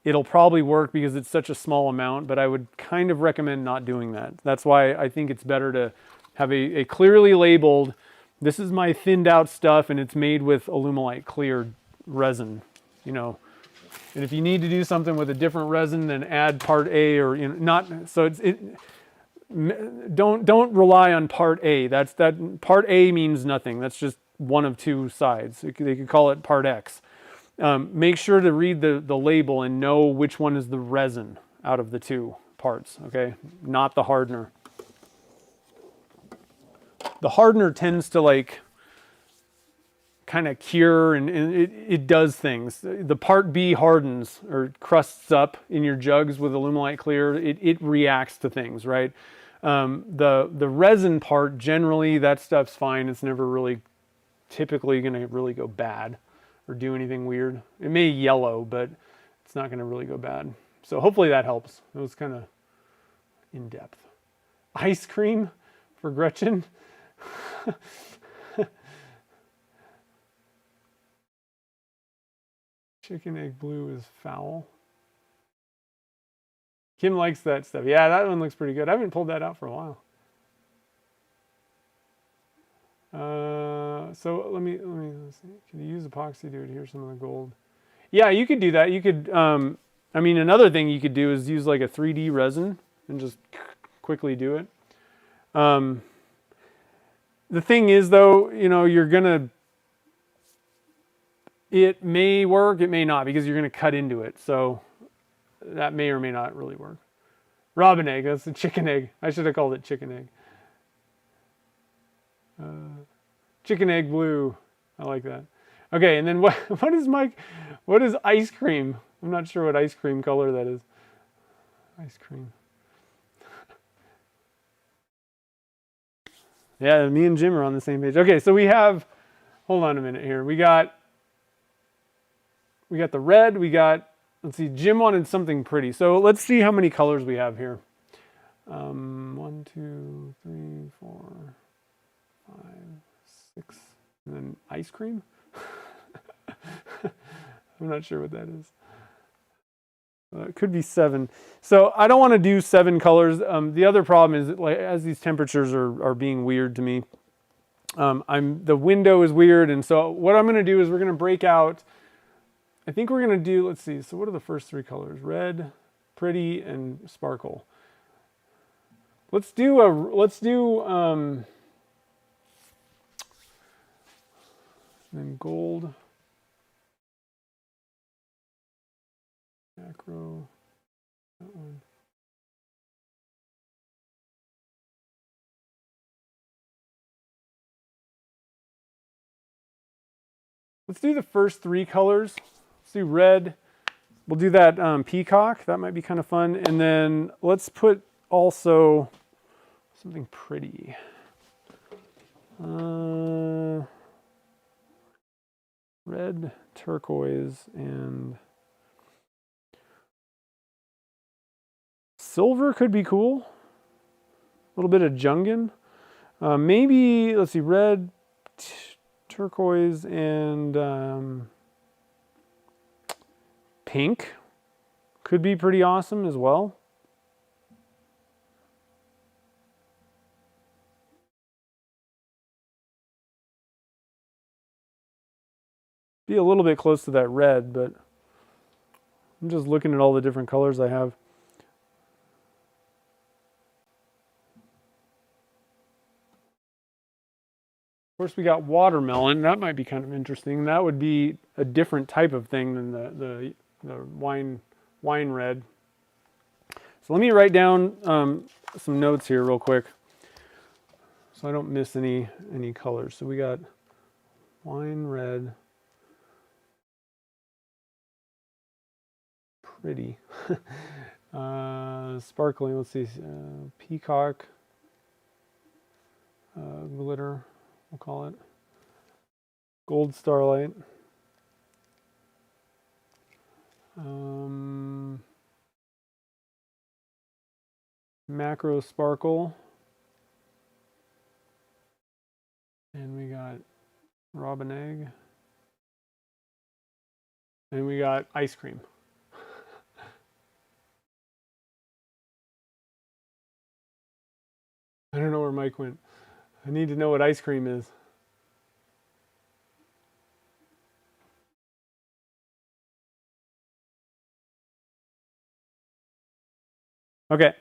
It'll probably work because it's such a small amount, but I would kind of recommend not doing that. That's why I think it's better to have a clearly labeled, this is my thinned out stuff and it's made with Alumilite Clear resin, you know. And if you need to do something with a different resin, then add Part A, or, you know, not, so don't rely on Part A. Part A means nothing. That's just one of two sides. They could call it Part X. Make sure to read the label and know which one is the resin out of the two parts, okay? Not the hardener. The hardener tends to like kind of cure and it does things. The Part B hardens or crusts up in your jugs with Alumilite Clear. It reacts to things, right? The resin part, generally that stuff's fine. It's never really typically going to really go bad or do anything weird. It may yellow, but it's not going to really go bad. So hopefully that helps. It was kind of in depth. Ice cream for Gretchen. Chicken egg blue is foul. Kim likes that stuff. Yeah, that one looks pretty good. I haven't pulled that out for a while. So let me see. Can you use epoxy to adhere some of the gold? Yeah, you could do that. You could, I mean, another thing you could do is use like a 3D resin and just quickly do it. The thing is though, you know, it may work, it may not, because you're gonna cut into it. So that may or may not really work. Robin egg, that's a chicken egg. I should have called it chicken egg. Chicken egg blue, I like that. Okay, and then what is ice cream? I'm not sure what ice cream color that is. Ice cream. Yeah, me and Jim are on the same page. Okay, so we have, hold on a minute here. We got the red, let's see, Jim wanted something pretty. So let's see how many colors we have here. 1, 2, 3, 4, 5, 6, and then ice cream? I'm not sure what that is. It could be 7. So I don't want to do 7 colors. The other problem is that, like, as these temperatures are being weird to me, the window is weird, and so what I'm going to do is we're going to break out. I think we're going to do, let's see, so what are the first 3 colors? Red, pretty, and sparkle. Let's do then gold, macro, that one. Let's do the first 3 colors. Let's do red. We'll do that peacock. That might be kind of fun. And then let's put also something pretty. Red, turquoise, and silver could be cool. A little bit of Jungan. Maybe, let's see, red, turquoise, and pink could be pretty awesome as well. Be a little bit close to that red, but I'm just looking at all the different colors I have. Of course, we got watermelon. That might be kind of interesting. That would be a different type of thing than the wine red. So let me write down some notes here real quick, so I don't miss any colors. So we got wine red, pretty, sparkling. Let's see, peacock, glitter. We'll call it gold starlight. Macro sparkle. And we got robin egg. And we got ice cream. I don't know where Mike went. I need to know what ice cream is. Okay.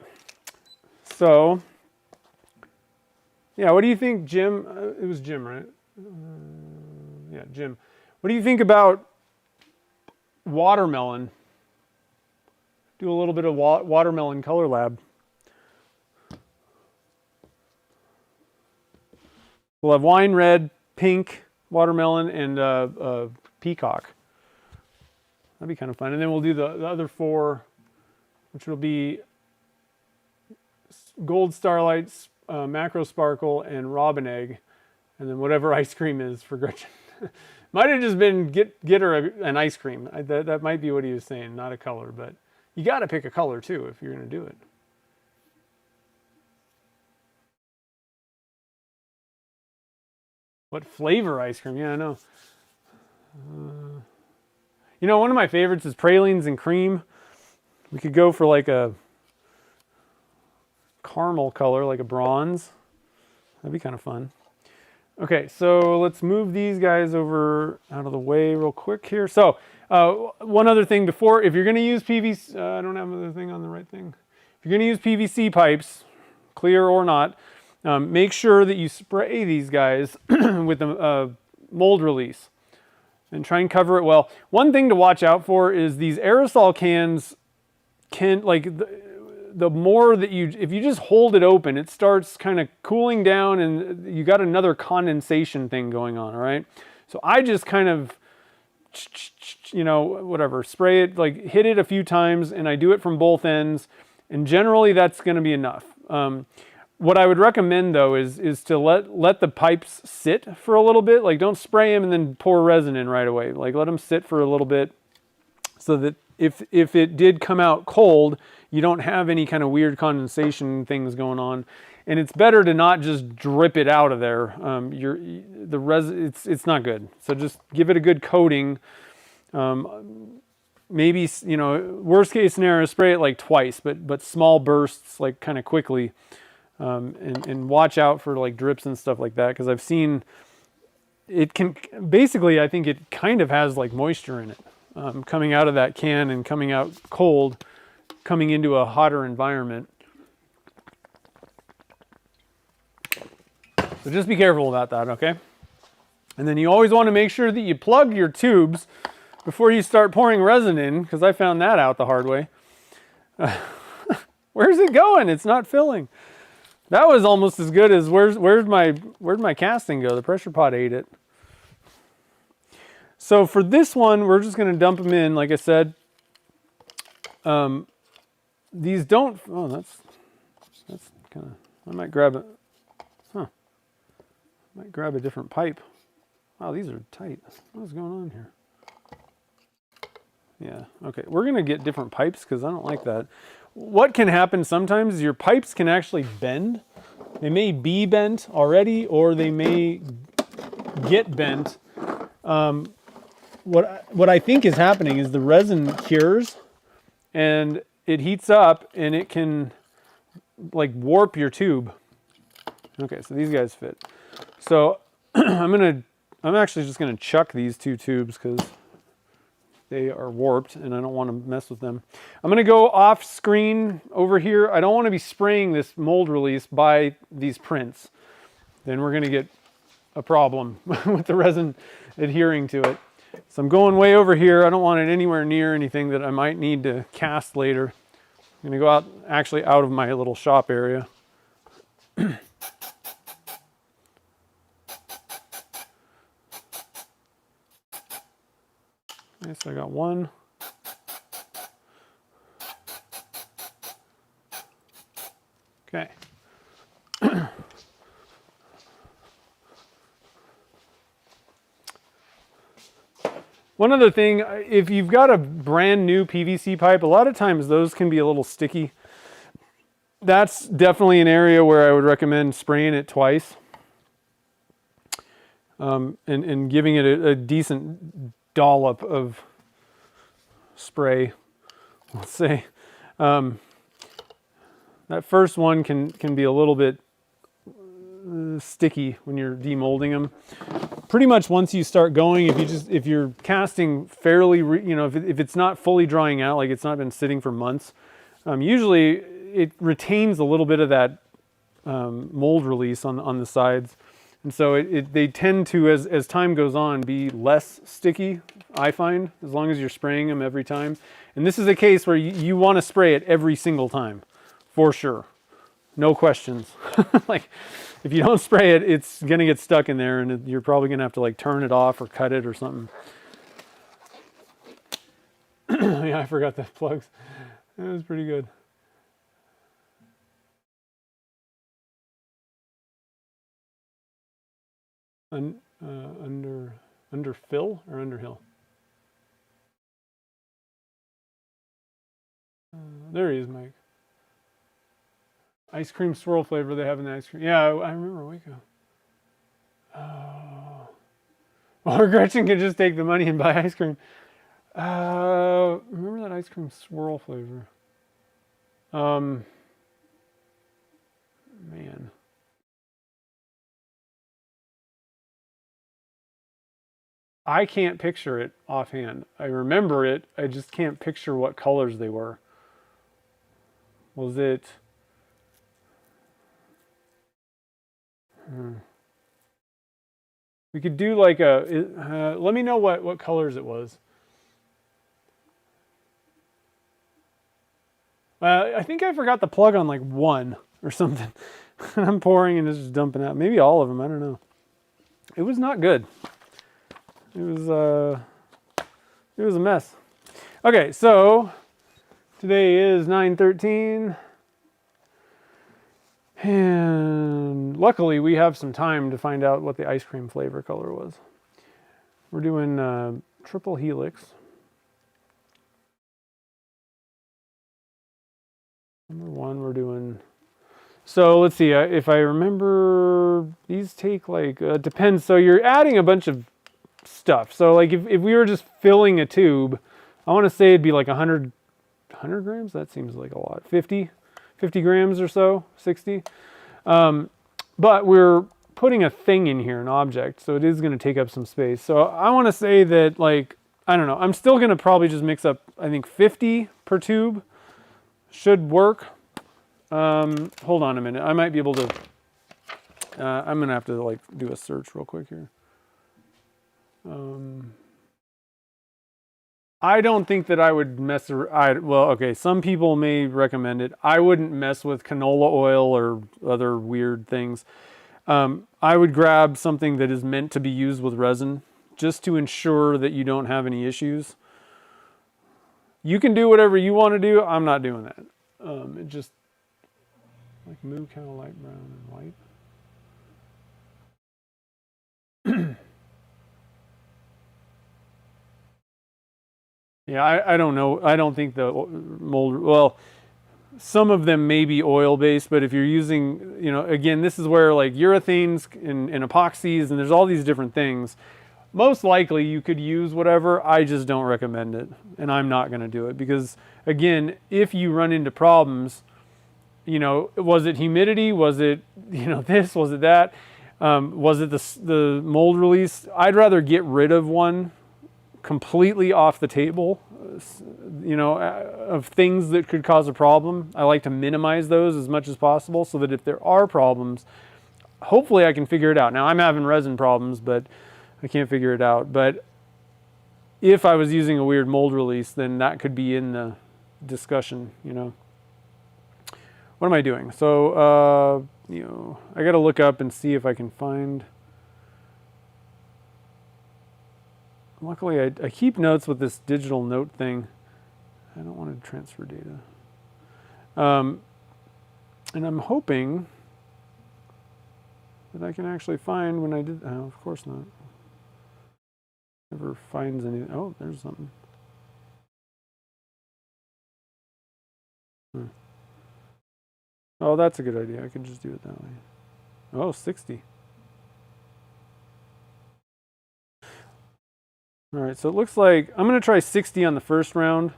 So, yeah, what do you think, Jim? It was Jim, right? Yeah, Jim. What do you think about watermelon? Do a little bit of watermelon color lab. We'll have wine red, pink, watermelon, and peacock. That'd be kind of fun. And then we'll do the other 4, which will be gold starlight, macro sparkle, and robin egg. And then whatever ice cream is for Gretchen. Might have just been get her an ice cream. That might be what he was saying, not a color. But you got to pick a color too if you're going to do it. What flavor ice cream? Yeah, I know. You know, one of my favorites is pralines and cream. We could go for like a caramel color, like a bronze. That'd be kind of fun. Okay, so let's move these guys over out of the way real quick here. So one other thing before, if you're going to use PVC, I don't have another thing on the right thing. If you're going to use PVC pipes, clear or not, Make sure that you spray these guys with a mold release and try and cover it well. One thing to watch out for is these aerosol cans can, like, the more that if you just hold it open, it starts kind of cooling down and you got another condensation thing going on, all right? So I just kind of, you know, whatever, spray it, like hit it a few times, and I do it from both ends, and generally that's going to be enough. What I would recommend though is to let the pipes sit for a little bit. Like, don't spray them and then pour resin in right away. Like, let them sit for a little bit so that if it did come out cold, you don't have any kind of weird condensation things going on. And it's better to not just drip it out of there. The resin, it's not good. So just give it a good coating. Maybe, you know, worst case scenario, spray it like twice, but small bursts, like kind of quickly. And watch out for like drips and stuff like that, because I've seen it can basically, I think it kind of has like moisture in it, coming out of that can and coming out cold, coming into a hotter environment. So just be careful about that, okay? And then you always want to make sure that you plug your tubes before you start pouring resin in, because I found that out the hard way. Where's it going? It's not filling. That was almost as good as where'd my casting go? The pressure pot ate it. So for this one, we're just going to dump them in, like I said. These don't. Oh, that's kind of. I might grab it. Huh. Might grab a different pipe. Wow, these are tight. What's going on here? Yeah. Okay, we're going to get different pipes because I don't like that. What can happen sometimes is your pipes can actually bend. They may be bent already, or they may get bent. What I think is happening is the resin cures and it heats up and it can like warp your tube. Okay, so these guys fit. So I'm actually just gonna chuck these two tubes because they are warped and I don't want to mess with them. I'm going to go off screen over here. I don't want to be spraying this mold release by these prints. Then we're going to get a problem with the resin adhering to it. So I'm going way over here. I don't want it anywhere near anything that I might need to cast later. I'm going to go out of my little shop area. Okay, so I got one. Okay. One other thing, if you've got a brand new PVC pipe, a lot of times those can be a little sticky. That's definitely an area where I would recommend spraying it twice. And giving it a decent dollop of spray, let's say. That first one can be a little bit sticky when you're demolding them. Pretty much once you start going, if you're casting fairly, if it's not fully drying out, like it's not been sitting for months, usually it retains a little bit of that mold release on the sides. And so they tend to, as time goes on, be less sticky, I find, as long as you're spraying them every time. And this is a case where you want to spray it every single time, for sure. No questions. Like, if you don't spray it, it's going to get stuck in there, and you're probably going to have to like turn it off or cut it or something. Yeah, I forgot the plugs. It was pretty good. Under fill or underhill? There he is, Mike. Ice cream swirl flavor they have in the ice cream. Yeah, I remember Waco. Oh. Or Gretchen could just take the money and buy ice cream. Remember that ice cream swirl flavor? Man. I can't picture it offhand. I remember it. I just can't picture what colors they were. Was it We could do like a, let me know what colors it was. I think I forgot the plug on like 1 or something. I'm pouring and it's just dumping out. Maybe all of them, I don't know. It was not good. It was a mess. Okay, so today is 9/13. And luckily we have some time to find out what the ice cream flavor color was. We're doing triple Helix. Number 1 we're doing, so let's see, if I remember, these take like, depends, so you're adding a bunch of stuff. So like if we were just filling a tube, I want to say it'd be like 100 grams, that seems like a lot, 50 grams or so, 60. But we're putting a thing in here, an object, so it is going to take up some space. So I want to say that, like, I don't know, I'm still going to probably just mix up, I think 50 per tube should work. Hold on a minute, I might be able to, I'm going to have to like do a search real quick here. I don't think that I would well, okay, some people may recommend it. I wouldn't mess with canola oil or other weird things. I would grab something that is meant to be used with resin, just to ensure that you don't have any issues. You can do whatever you want to do. I'm not doing that. It just, like, move kind of light brown and white. Yeah, I don't know. I don't think the mold, well, some of them may be oil-based, but if you're using, you know, again, this is where like urethanes and epoxies, and there's all these different things. Most likely you could use whatever. I just don't recommend it, and I'm not going to do it because, again, if you run into problems, you know, was it humidity? Was it, you know, this? Was it that? Was it the mold release? I'd rather get rid of one completely off the table, you know, of things that could cause a problem. I like to minimize those as much as possible so that if there are problems, hopefully I can figure it out. Now I'm having resin problems, but I can't figure it out. But if I was using a weird mold release, then that could be in the discussion, you know. What am I doing? So, you know, I got to look up and see if I can find. Luckily, I keep notes with this digital note thing. I don't want to transfer data. And I'm hoping that I can actually find when I did, oh, of course not. Never finds anything. Oh, there's something. Oh, that's a good idea. I can just do it that way. Oh, 60. All right, so it looks like I'm going to try 60 on the first round.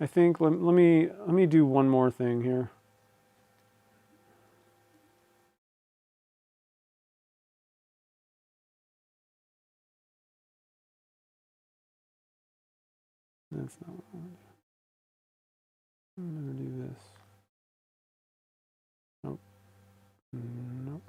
I think let me do one more thing here. That's not what I want to do. I'm going to do this. Nope. Nope.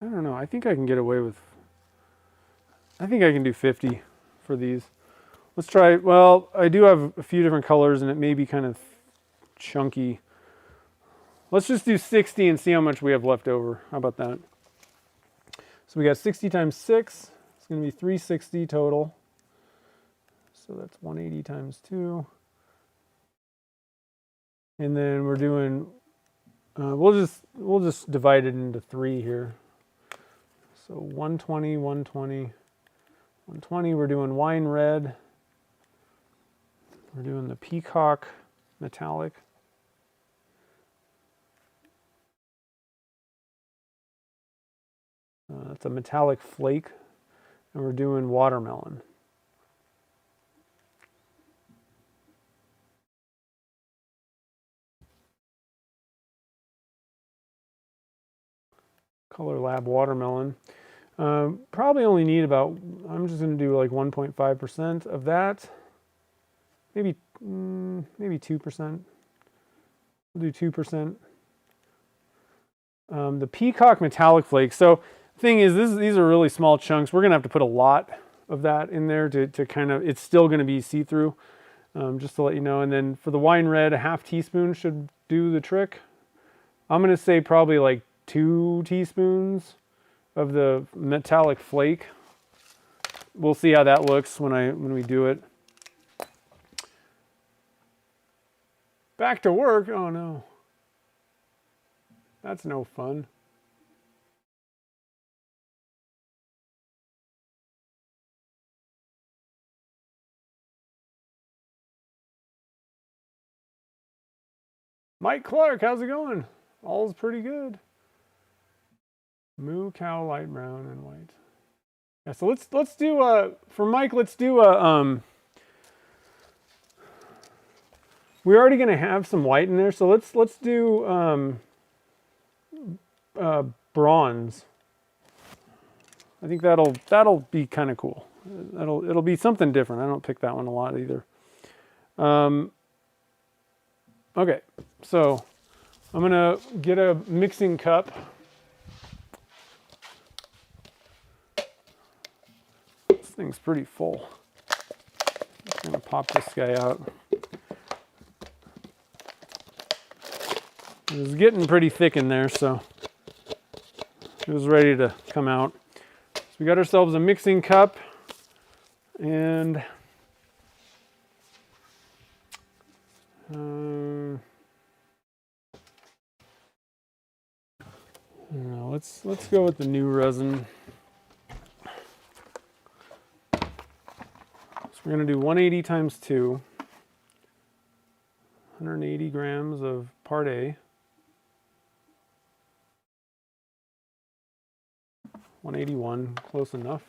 I don't know. I think I can get away with, I think I can do 50 for these. Let's try, well, I do have a few different colors and it may be kind of chunky. Let's just do 60 and see how much we have left over. How about that? So we got 60 times 6. It's going to be 360 total. So that's 180 times 2. And then we're doing, we'll just divide it into 3 here. So 120, 120, 120. We're doing wine red. We're doing the peacock metallic. That's a metallic flake. And we're doing watermelon. Color Lab watermelon. Probably only need about, I'm just going to do like 1.5% of that. Maybe 2%. We'll do 2%. The peacock metallic flake. So thing is, these are really small chunks. We're going to have to put a lot of that in there to kind of, it's still going to be see-through, just to let you know. And then for the wine red, a half teaspoon should do the trick. I'm going to say probably like 2 teaspoons of the metallic flake. We'll see how that looks when we do it. Back to work. Oh no. That's no fun. Mike Clark, how's it going? All's pretty good. Moo cow light brown and white. Yeah, so let's do for Mike, let's do a we're already gonna have some white in there, so let's do bronze. I think that'll be kind of cool. It'll be something different. I don't pick that one a lot either. Okay, so I'm gonna get a mixing cup. This thing's pretty full. Just gonna pop this guy out. It was getting pretty thick in there, so it was ready to come out. So we got ourselves a mixing cup, and let's go with the new resin. So we're going to do 180 times 2, 180 grams of Part A, 181, close enough.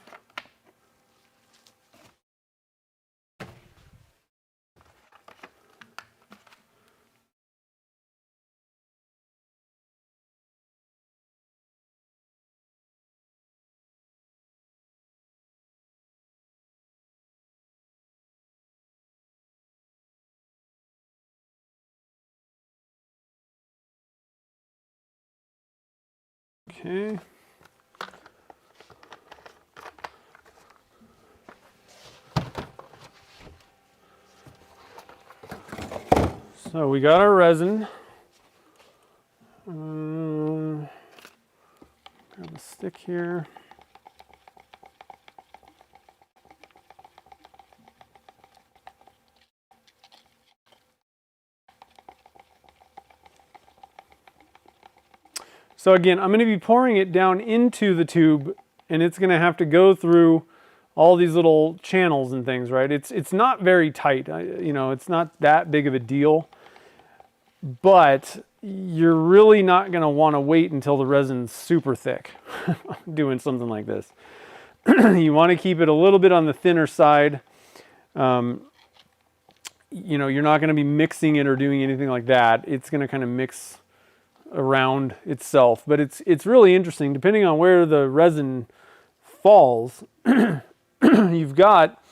Okay. So we got our resin. Grab a stick here. So again, I'm going to be pouring it down into the tube, and it's going to have to go through all these little channels and things, right? It's not very tight, you know, it's not that big of a deal, but you're really not going to want to wait until the resin's super thick doing something like this. You want to keep it a little bit on the thinner side. You know, you're not going to be mixing it or doing anything like that. It's going to kind of mix around itself, but it's really interesting depending on where the resin falls. You've got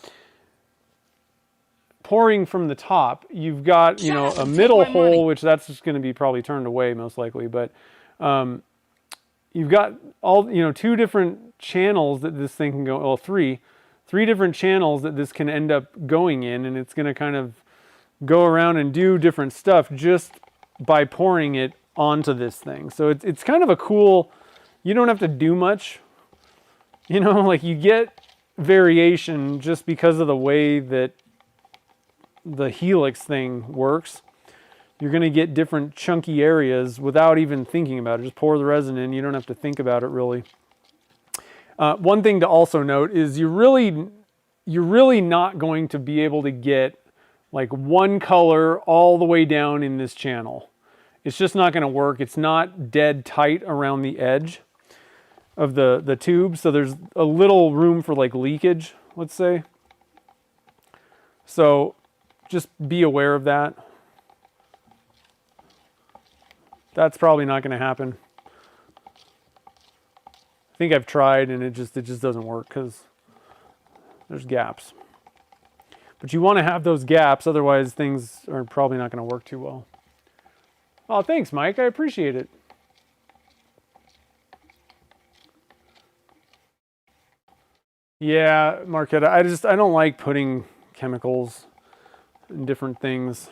pouring from the top, you've got, you know, a middle hole, which that's just going to be probably turned away most likely, but you've got all, you know, 2 different channels that this thing can go, well, three different channels that this can end up going in, and it's going to kind of go around and do different stuff just by pouring it onto this thing. So it's kind of a cool, you don't have to do much, you know, like you get variation just because of the way that the Helix thing works. You're going to get different chunky areas without even thinking about it. Just pour the resin in, you don't have to think about it really. One thing to also note is you're really not going to be able to get like one color all the way down in this channel. It's just not going to work. It's not dead tight around the edge of the tube, so there's a little room for like leakage, let's say. So just be aware of that. That's probably not going to happen. think I've tried and it just doesn't work because there's gaps. But you want to have those gaps, otherwise things are probably not going to work too well. Oh, thanks, Mike. I appreciate it. Yeah, Marquetta, I don't like putting chemicals in different things.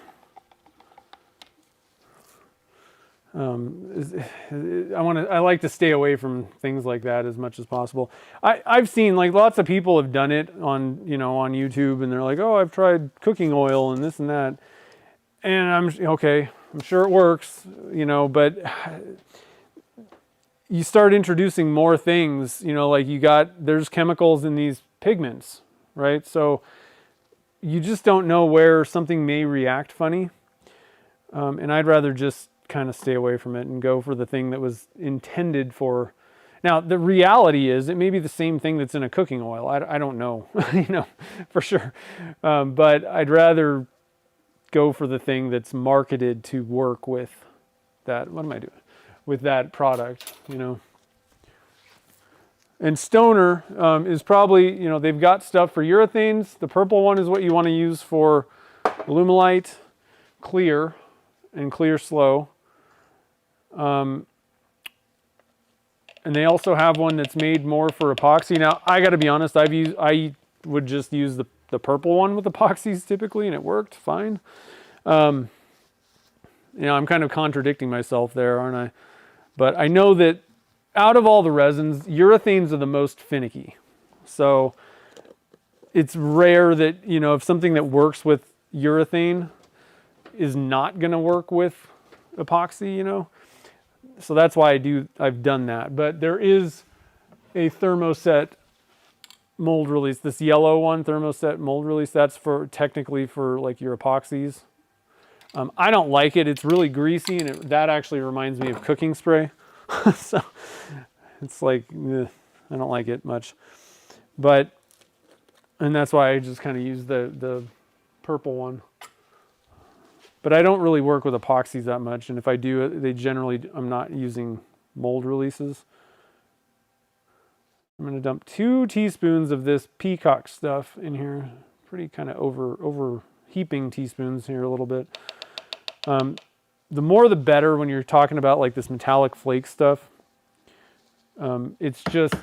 I like to stay away from things like that as much as possible. I've seen like lots of people have done it on on YouTube, and they're like, oh, I've tried cooking oil and this and that, and I'm sure it works, but you start introducing more things, like there's chemicals in these pigments, right? So you just don't know where something may react funny, and I'd rather just kind of stay away from it and go for the thing that was intended for. Now, the reality is it may be the same thing that's in a cooking oil. I don't know, for sure. But I'd rather go for the thing that's marketed to work with that. What am I doing? With that product, And Stoner is probably, they've got stuff for urethanes. The purple one is what you want to use for Alumilite, clear, and clear slow. And they also have one that's made more for epoxy. Now, I got to be honest, I would just use the purple one with epoxies typically, and it worked fine. I'm kind of contradicting myself there, aren't I? But I know that out of all the resins, urethanes are the most finicky. So it's rare that, if something that works with urethane is not going to work with epoxy, So that's why I've done that. But there is a thermoset mold release, this yellow one, thermoset mold release. That's technically for like your epoxies. I don't like it. It's really greasy, and that actually reminds me of cooking spray. So it's like, I don't like it much. And that's why I just kind of use the purple one. But I don't really work with epoxies that much, and if I do, I'm not using mold releases. I'm going to dump 2 teaspoons of this peacock stuff in here. Pretty kind of over heaping teaspoons here a little bit. The more the better when you're talking about like this metallic flake stuff. It's just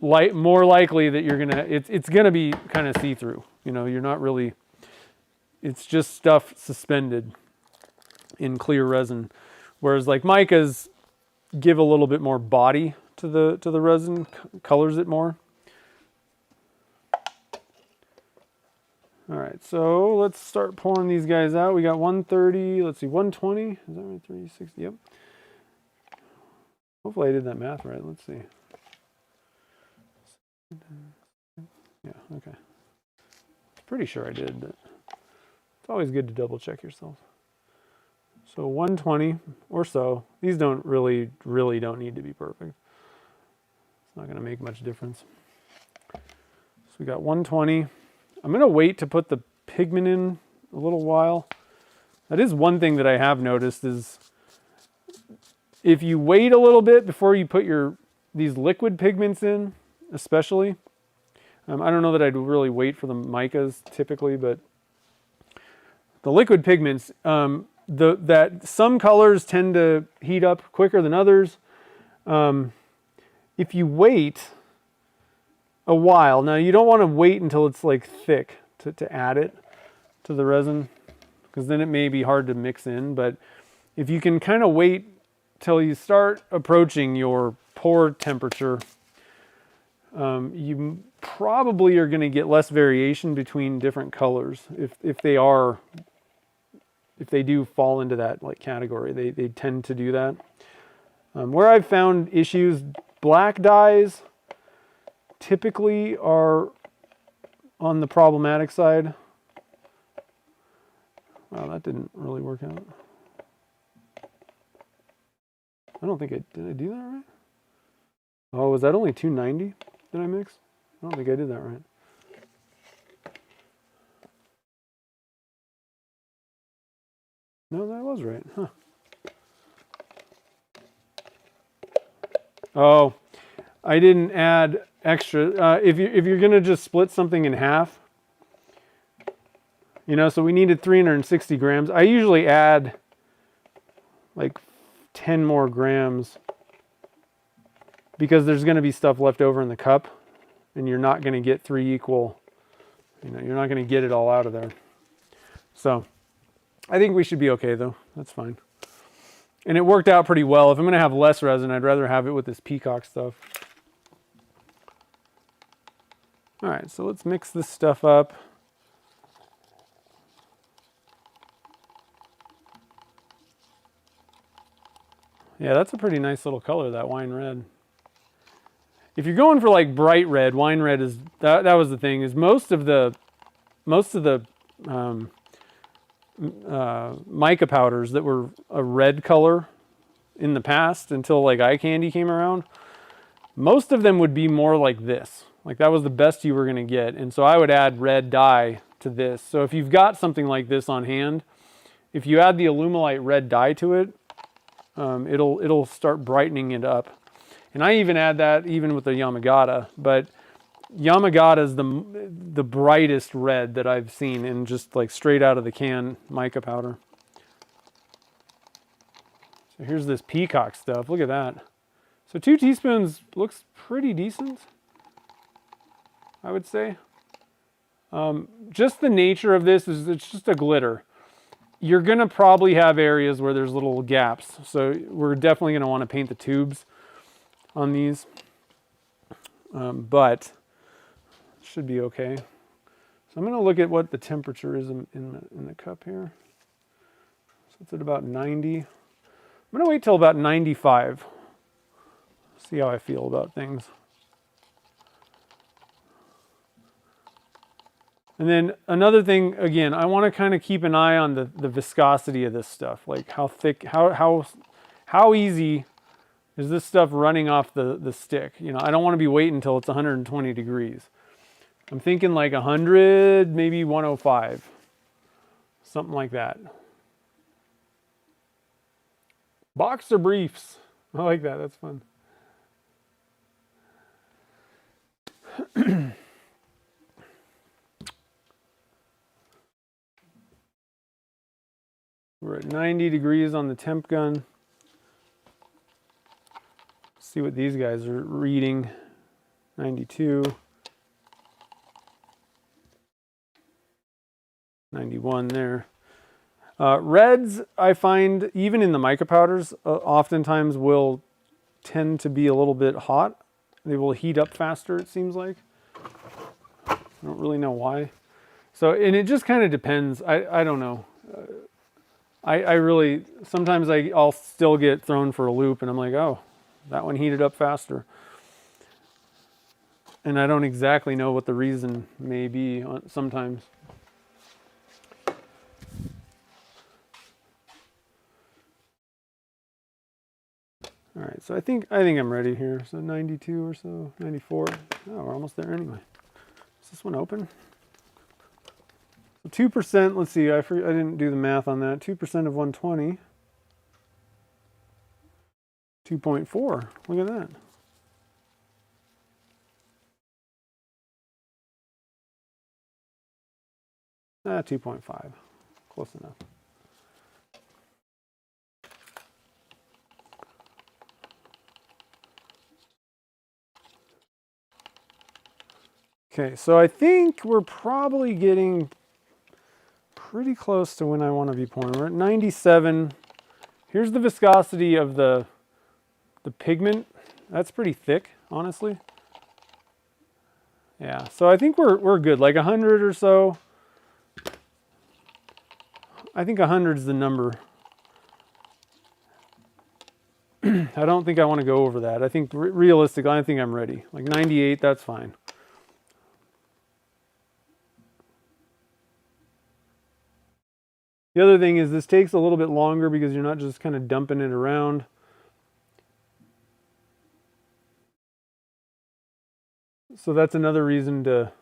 more likely that it's gonna be kind of see-through. You're not really. It's just stuff suspended in clear resin, whereas like micas give a little bit more body to the resin, colors it more. All right, so let's start pouring these guys out. We got 130. Let's see, 120. Is that right? 360. Yep. Hopefully I did that math right. Let's see. Yeah. Okay. Pretty sure I did, but it's always good to double check yourself. So 120 or so. These don't really don't need to be perfect. It's not going to make much difference. So we got 120. I'm going to wait to put the pigment in a little while. That is one thing that I have noticed is if you wait a little bit before you put these liquid pigments in, especially. I don't know that I'd really wait for the micas typically, but the liquid pigments, that some colors tend to heat up quicker than others. If you wait a while, now you don't want to wait until it's like thick to add it to the resin, because then it may be hard to mix in. But if you can kind of wait till you start approaching your pour temperature, you probably are going to get less variation between different colors if they do fall into that like category. They tend to do that. Where I've found issues, black dyes typically are on the problematic side. Wow, that didn't really work out. I don't think did I do that right? Oh, was that only 290 that I mixed? I don't think I did that right. No, that was right, huh? Oh, I didn't add extra. If you're gonna just split something in half, you know, so we needed 360 grams. I usually add like 10 more grams because there's gonna be stuff left over in the cup, and you're not gonna get 3 equal. You know, you're not gonna get it all out of there. So I think we should be okay though. That's fine. And it worked out pretty well. If I'm gonna have less resin, I'd rather have it with this peacock stuff. All right, so let's mix this stuff up. Yeah, that's a pretty nice little color, that wine red. If you're going for like bright red, wine red is, that was the thing, is most of the mica powders that were a red color in the past, until like eye candy came around, most of them would be more like this. Like that was the best you were gonna get. And so I would add red dye to this. So if you've got something like this on hand, if you add the Alumilite red dye to it, it'll start brightening it up. And I even add that even with the Yamagata, but Yamagata is the brightest red that I've seen in just like straight out of the can mica powder. So here's this peacock stuff. Look at that. So 2 teaspoons looks pretty decent, I would say. Just the nature of this is it's just a glitter. You're gonna probably have areas where there's little gaps. So we're definitely gonna wanna paint the tubes on these, but it should be okay. So I'm gonna look at what the temperature is in the cup here. So it's at about 90. I'm gonna wait till about 95. See how I feel about things. And then another thing, again, I want to kind of keep an eye on the viscosity of this stuff. Like how thick, how easy is this stuff running off the stick? You know, I don't want to be waiting until it's 120 degrees. I'm thinking like 100, maybe 105. Something like that. Boxer briefs. I like that, that's fun. We're at 90 degrees on the temp gun. See what these guys are reading. 92. 91 there. Reds, I find, even in the mica powders, oftentimes will tend to be a little bit hot. They will heat up faster, it seems like. I don't really know why. So, and it just kind of depends. I don't know. I really, sometimes I'll still get thrown for a loop and I'm like, oh, that one heated up faster. And I don't exactly know what the reason may be sometimes. All right, so I think I'm ready here. So 92 or so, 94. Oh, we're almost there anyway. Is this one open? So 2%, let's see, I didn't do the math on that. 2% of 120. 2.4, look at that. Ah, 2.5, close enough. Okay, so I think we're probably getting pretty close to when I want to be pouring. We're at 97. Here's the viscosity of the pigment. That's pretty thick, honestly. Yeah, so I think we're good. Like 100 or so. I think 100 is the number. I don't think I want to go over that. I think realistically, I think I'm ready. Like 98, that's fine. The other thing is this takes a little bit longer because you're not just kind of dumping it around. So that's another reason to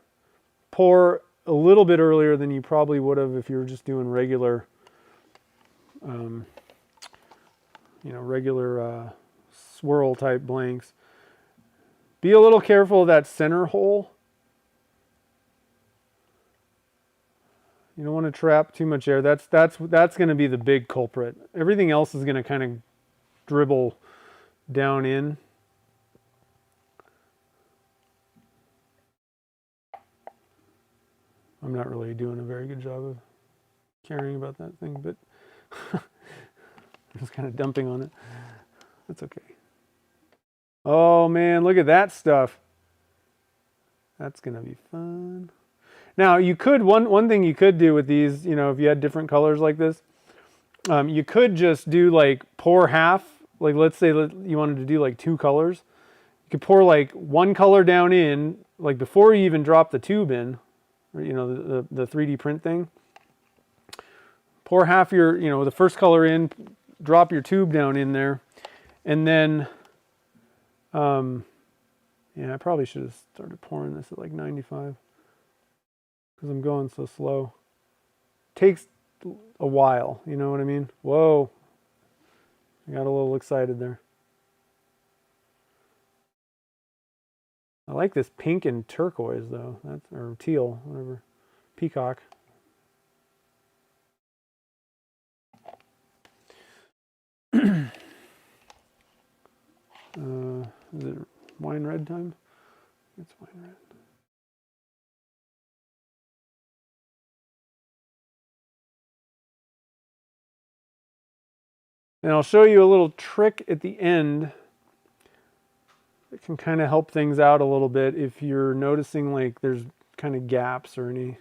pour a little bit earlier than you probably would have if you were just doing regular, regular swirl type blanks. Be a little careful of that center hole. You don't want to trap too much air. That's going to be the big culprit. Everything else is going to kind of dribble down in. I'm not really doing a very good job of caring about that thing, but I'm just kind of dumping on it. That's okay. Oh man, look at that stuff. That's gonna be fun. Now you could, one thing you could do with these, if you had different colors like this, you could just do like pour half, like let's say you wanted to do like 2 colors. You could pour like 1 color down in, like before you even drop the tube in, or, the 3D print thing. Pour half your, the first color in, drop your tube down in there, and then, yeah, I probably should have started pouring this at like 95 because I'm going so slow. Takes a while, you know what I mean? Whoa, I got a little excited there. I like this pink and turquoise though, or teal, whatever, peacock. Is it wine red time? It's wine red. And I'll show you a little trick at the end that can kind of help things out a little bit if you're noticing like there's kind of gaps or any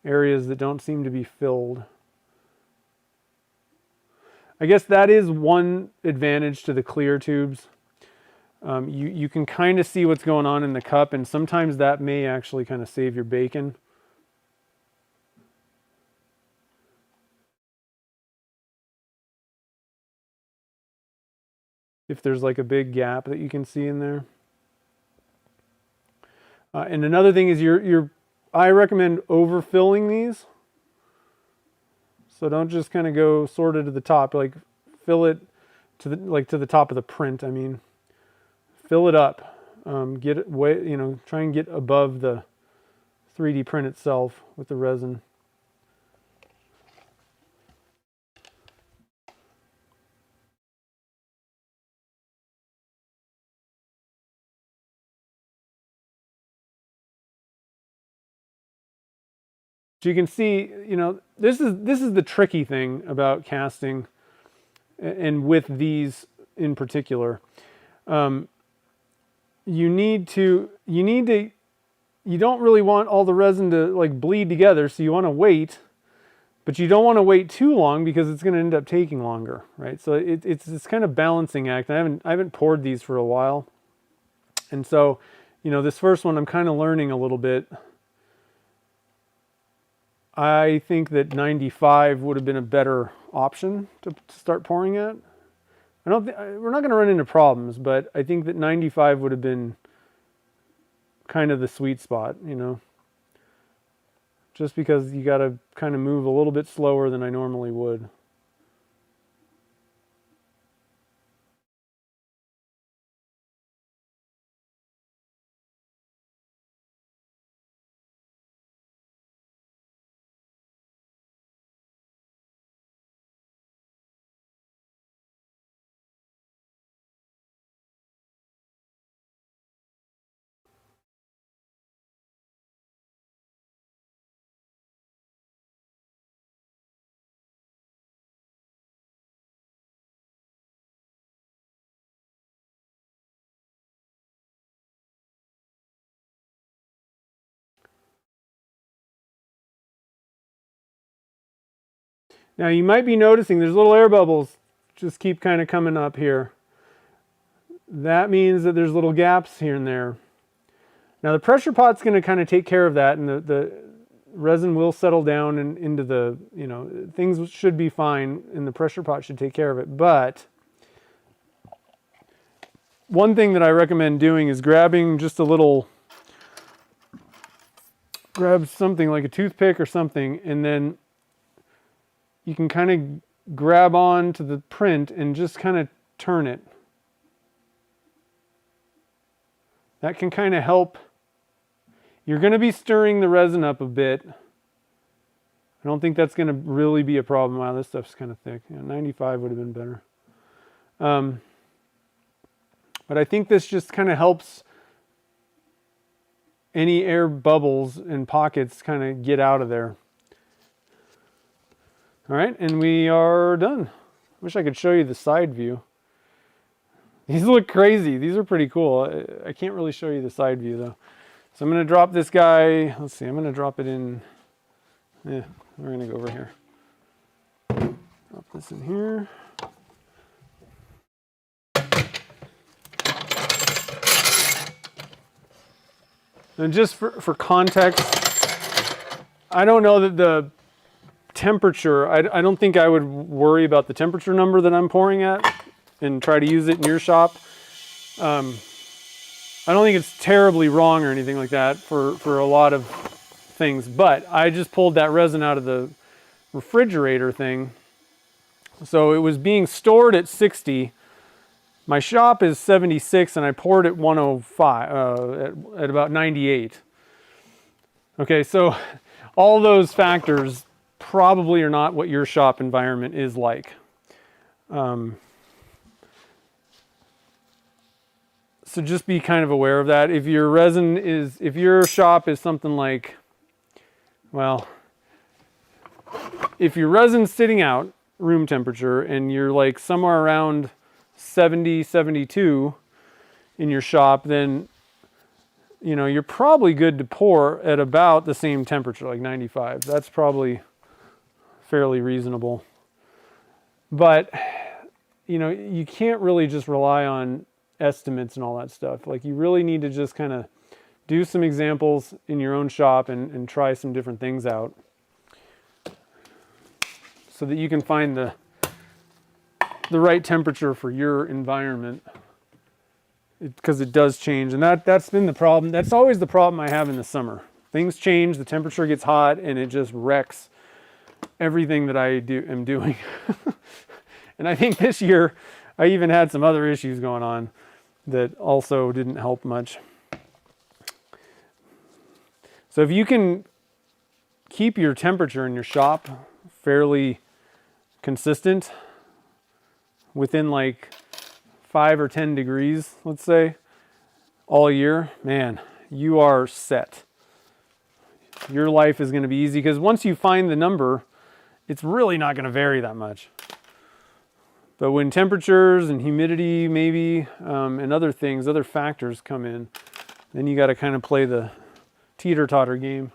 areas that don't seem to be filled. I guess that is one advantage to the clear tubes. You can kind of see what's going on in the cup, and sometimes that may actually kind of save your bacon. If there's like a big gap that you can see in there. And another thing is I recommend overfilling these. So don't just kind of go sort of to the top, like fill it to the top of the print. I mean, fill it up. Get it way, try and get above the 3D print itself with the resin. So you can see, this is the tricky thing about casting, and with these in particular. You don't really want all the resin to like bleed together, so you want to wait, but you don't want to wait too long because it's going to end up taking longer, right? So it's this kind of balancing act. I haven't poured these for a while, and so this first one I'm kind of learning a little bit. I think that 95 would have been a better option to start pouring at. We're not going to run into problems, but I think that 95 would have been kind of the sweet spot, just because you got to kind of move a little bit slower than I normally would. Now you might be noticing there's little air bubbles just keep kind of coming up here. That means that there's little gaps here and there. Now the pressure pot's going to kind of take care of that, and the resin will settle down and into the, things should be fine, and the pressure pot should take care of it. But one thing that I recommend doing is grabbing just grab something like a toothpick or something, and then you can kind of grab on to the print and just kind of turn it. that can kind of help. You're going to be stirring the resin up a bit. I don't think that's going to really be a problem. Wow, this stuff's kind of thick. Yeah, 95 would have been better. But I think this just kind of helps any air bubbles and pockets kind of get out of there. All right, and we are done. Wish I could show you the side view. These look crazy. These are pretty cool. I can't really show you the side view though. So I'm going to drop this guy. Let's see, I'm going to drop it in. Yeah, we're going to go over here. Drop this in here. And just for context, I don't know that the temperature, I don't think I would worry about the temperature number that I'm pouring at and try to use it in your shop. I don't think it's terribly wrong or anything like that for a lot of things, but I just pulled that resin out of the refrigerator thing. So it was being stored at 60. My shop is 76 and I poured at 105, at about 98. Okay, so all those factors probably are not what your shop environment is like. So just be kind of aware of that. If your resin is, if your shop is something like, well, if your resin's sitting out room temperature and you're like somewhere around 70, 72 in your shop, then you know you're probably good to pour at about the same temperature, like 95. That's probably fairly reasonable. But you know, you can't really just rely on estimates and all that stuff. Like you really need to just kind of do some examples in your own shop and try some different things out so that you can find the right temperature for your environment, because it does change. And that's been the problem. That's always the problem I have in the summer. Things change, the temperature gets hot, and it just wrecks everything that I am doing. And I think this year I even had some other issues going on that also didn't help much. So if you can keep your temperature in your shop fairly consistent, within like 5 or 10 degrees, let's say, all year, man, you are set. Your life is going to be easy, because once you find the number, it's really not going to vary that much. But when temperatures and humidity maybe, and other things, other factors come in, then you got to kind of play the teeter-totter game.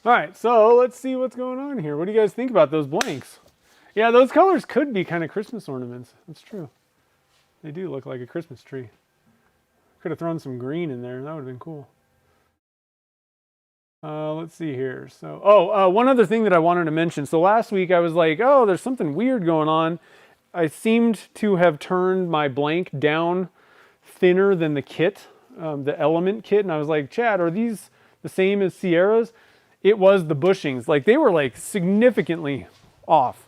All right, so let's see what's going on here. What do you guys think about those blanks? Yeah, those colors could be kind of Christmas ornaments. That's true. They do look like a Christmas tree. Could have thrown some green in there. That would have been cool. Let's see here. So, one other thing that I wanted to mention. So last week I was like, oh, there's something weird going on. I seemed to have turned my blank down thinner than the kit, the element kit. And I was like, Chad, are these the same as Sierra's? It was the bushings. Like they were like significantly off.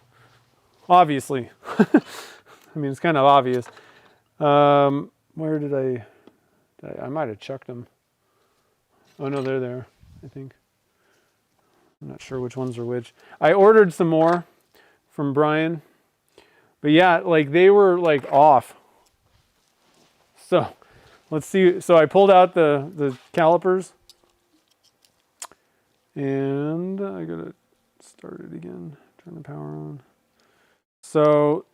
Obviously. I mean, it's kind of obvious. Where did I might have chucked them. Oh no, they're there, I think. I'm not sure which ones are which. I ordered some more from Brian. But yeah, like they were like off. So let's see. So I pulled out the calipers. And I gotta start it again. Turn the power on. So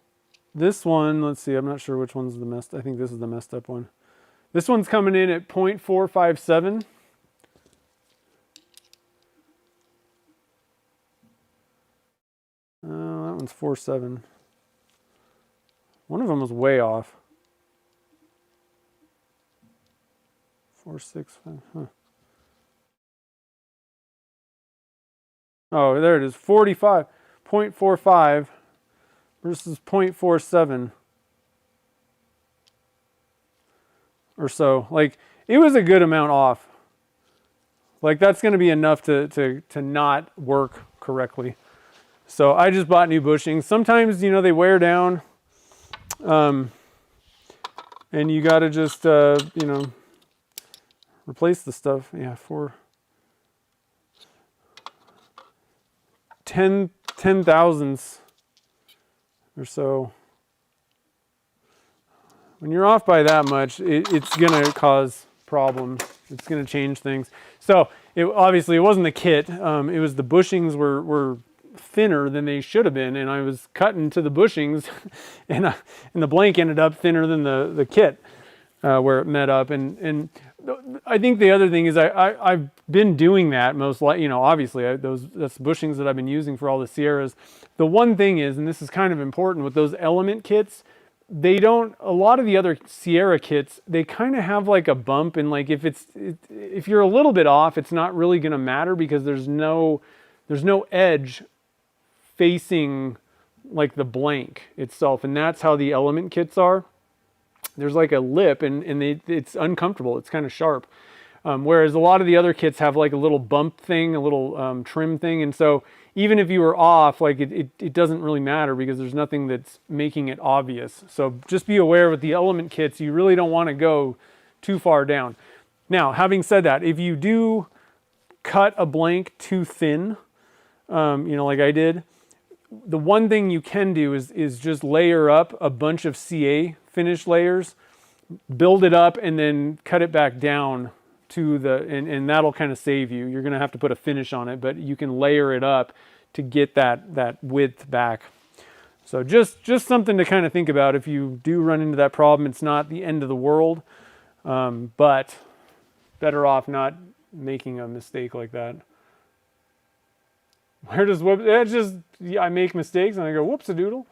this one, let's see, I'm not sure which one's the messed. I think this is the messed up one. This one's coming in at 0.457. That one's 4.7. One of them was way off. 4.65. Huh. Oh, there it is. 0.45 versus 0.47 or so. Like it was a good amount off. Like that's going to be enough to not work correctly. So I just bought new bushings. Sometimes, you know, they wear down. And you got to just, you know, replace the stuff. Yeah, 10 thousandths or so. When you're off by that much, it's going to cause problems. It's going to change things. So obviously it wasn't the kit. It was the bushings were thinner than they should have been, and I was cutting to the bushings, and the blank ended up thinner than the kit where it met up. And I think the other thing is I've been doing that most likely, you know, obviously that's bushings that I've been using for all the Sierras. The one thing is, and this is kind of important with those element kits, they don't, a lot of the other Sierra kits, they kind of have like a bump, and like if you're a little bit off, it's not really going to matter because there's no edge facing like the blank itself, and that's how the element kits are. There's like a lip, and it's uncomfortable. It's kind of sharp. Whereas a lot of the other kits have like a little bump thing, a little trim thing, and so even if you were off, like it doesn't really matter because there's nothing that's making it obvious. So just be aware with the element kits, you really don't want to go too far down. Now, having said that, if you do cut a blank too thin, you know, like I did, the one thing you can do is just layer up a bunch of CA finish layers, build it up, and then cut it back down to and that'll kind of save you. You're going to have to put a finish on it, but you can layer it up to get that width back. So just something to kind of think about if you do run into that problem. It's not the end of the world, but better off not making a mistake like that. Where does whoop? It's just, yeah, I make mistakes and I go whoops-a-doodle.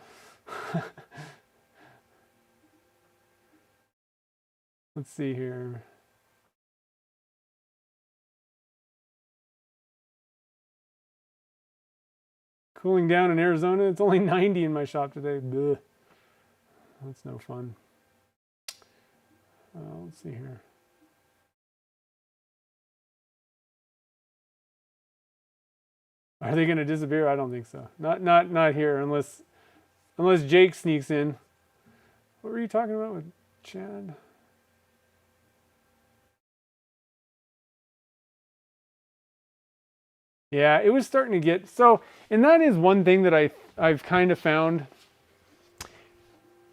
Let's see here. Cooling down in Arizona. It's only 90 in my shop today. Blech. That's no fun. Let's see here. Are they going to disappear? I don't think so. Not here, unless Jake sneaks in. What were you talking about with Chad? Yeah, it was starting to get so, and that is one thing that I've kind of found.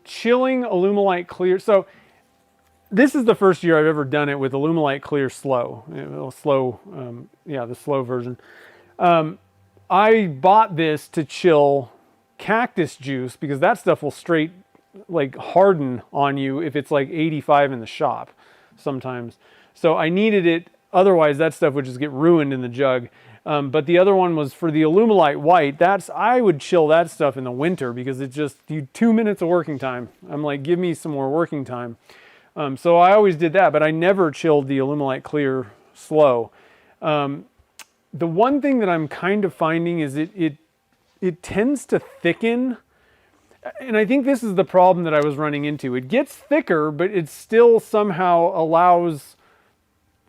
Chilling Alumilite clear. So this is the first year I've ever done it with Alumilite clear slow. Yeah, the slow version. I bought this to chill cactus juice because that stuff will straight like harden on you if it's like 85 in the shop sometimes. So I needed it, otherwise that stuff would just get ruined in the jug. But the other one was for the Alumilite white. I would chill that stuff in the winter because it's just 2 minutes of working time. I'm like, give me some more working time. So I always did that, but I never chilled the Alumilite clear slow. The one thing that I'm kind of finding is it tends to thicken. And I think this is the problem that I was running into. It gets thicker, but it still somehow allows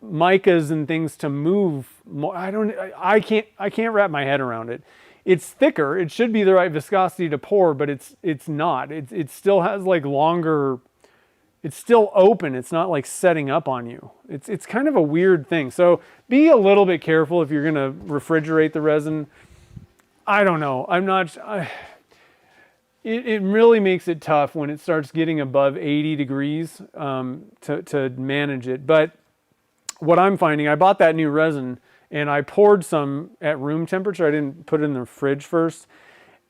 micas and things to move more. I can't wrap my head around it. It's thicker. It should be the right viscosity to pour, but it's not. It still has like longer. It's still open. It's not like setting up on you. It's kind of a weird thing. So be a little bit careful if you're going to refrigerate the resin. I don't know. It really makes it tough when it starts getting above 80 degrees to manage it. But what I'm finding, I bought that new resin and I poured some at room temperature. I didn't put it in the fridge first.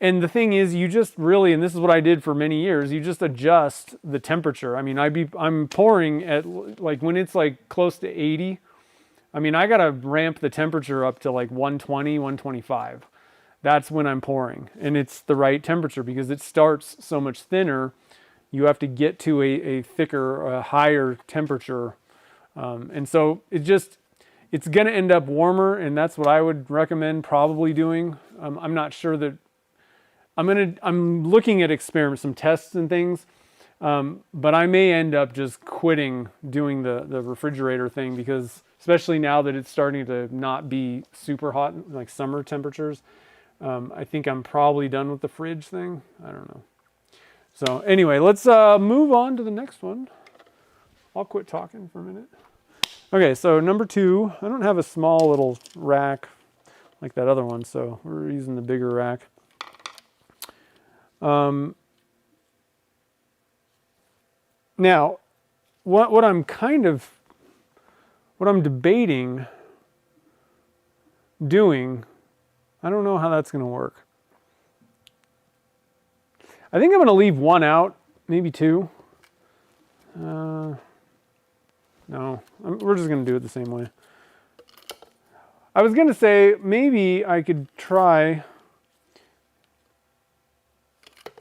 And the thing is, you just really, and this is what I did for many years, you just adjust the temperature. I mean, I'm pouring at like when it's like close to 80. I mean, I got to ramp the temperature up to like 120, 125. That's when I'm pouring. And it's the right temperature because it starts so much thinner. You have to get to a thicker, a higher temperature. And so it's going to end up warmer, and that's what I would recommend probably doing. I'm not sure that I'm looking at some tests and things, but I may end up just quitting doing the refrigerator thing because especially now that it's starting to not be super hot, like summer temperatures, I think I'm probably done with the fridge thing. I don't know. So anyway, let's move on to the next one. I'll quit talking for a minute. Okay, so number 2, I don't have a small little rack like that other one, so we're using the bigger rack. Now, what I'm debating doing, I don't know how that's going to work. I think I'm going to leave one out, maybe 2. No, we're just going to do it the same way. I was going to say maybe I could try.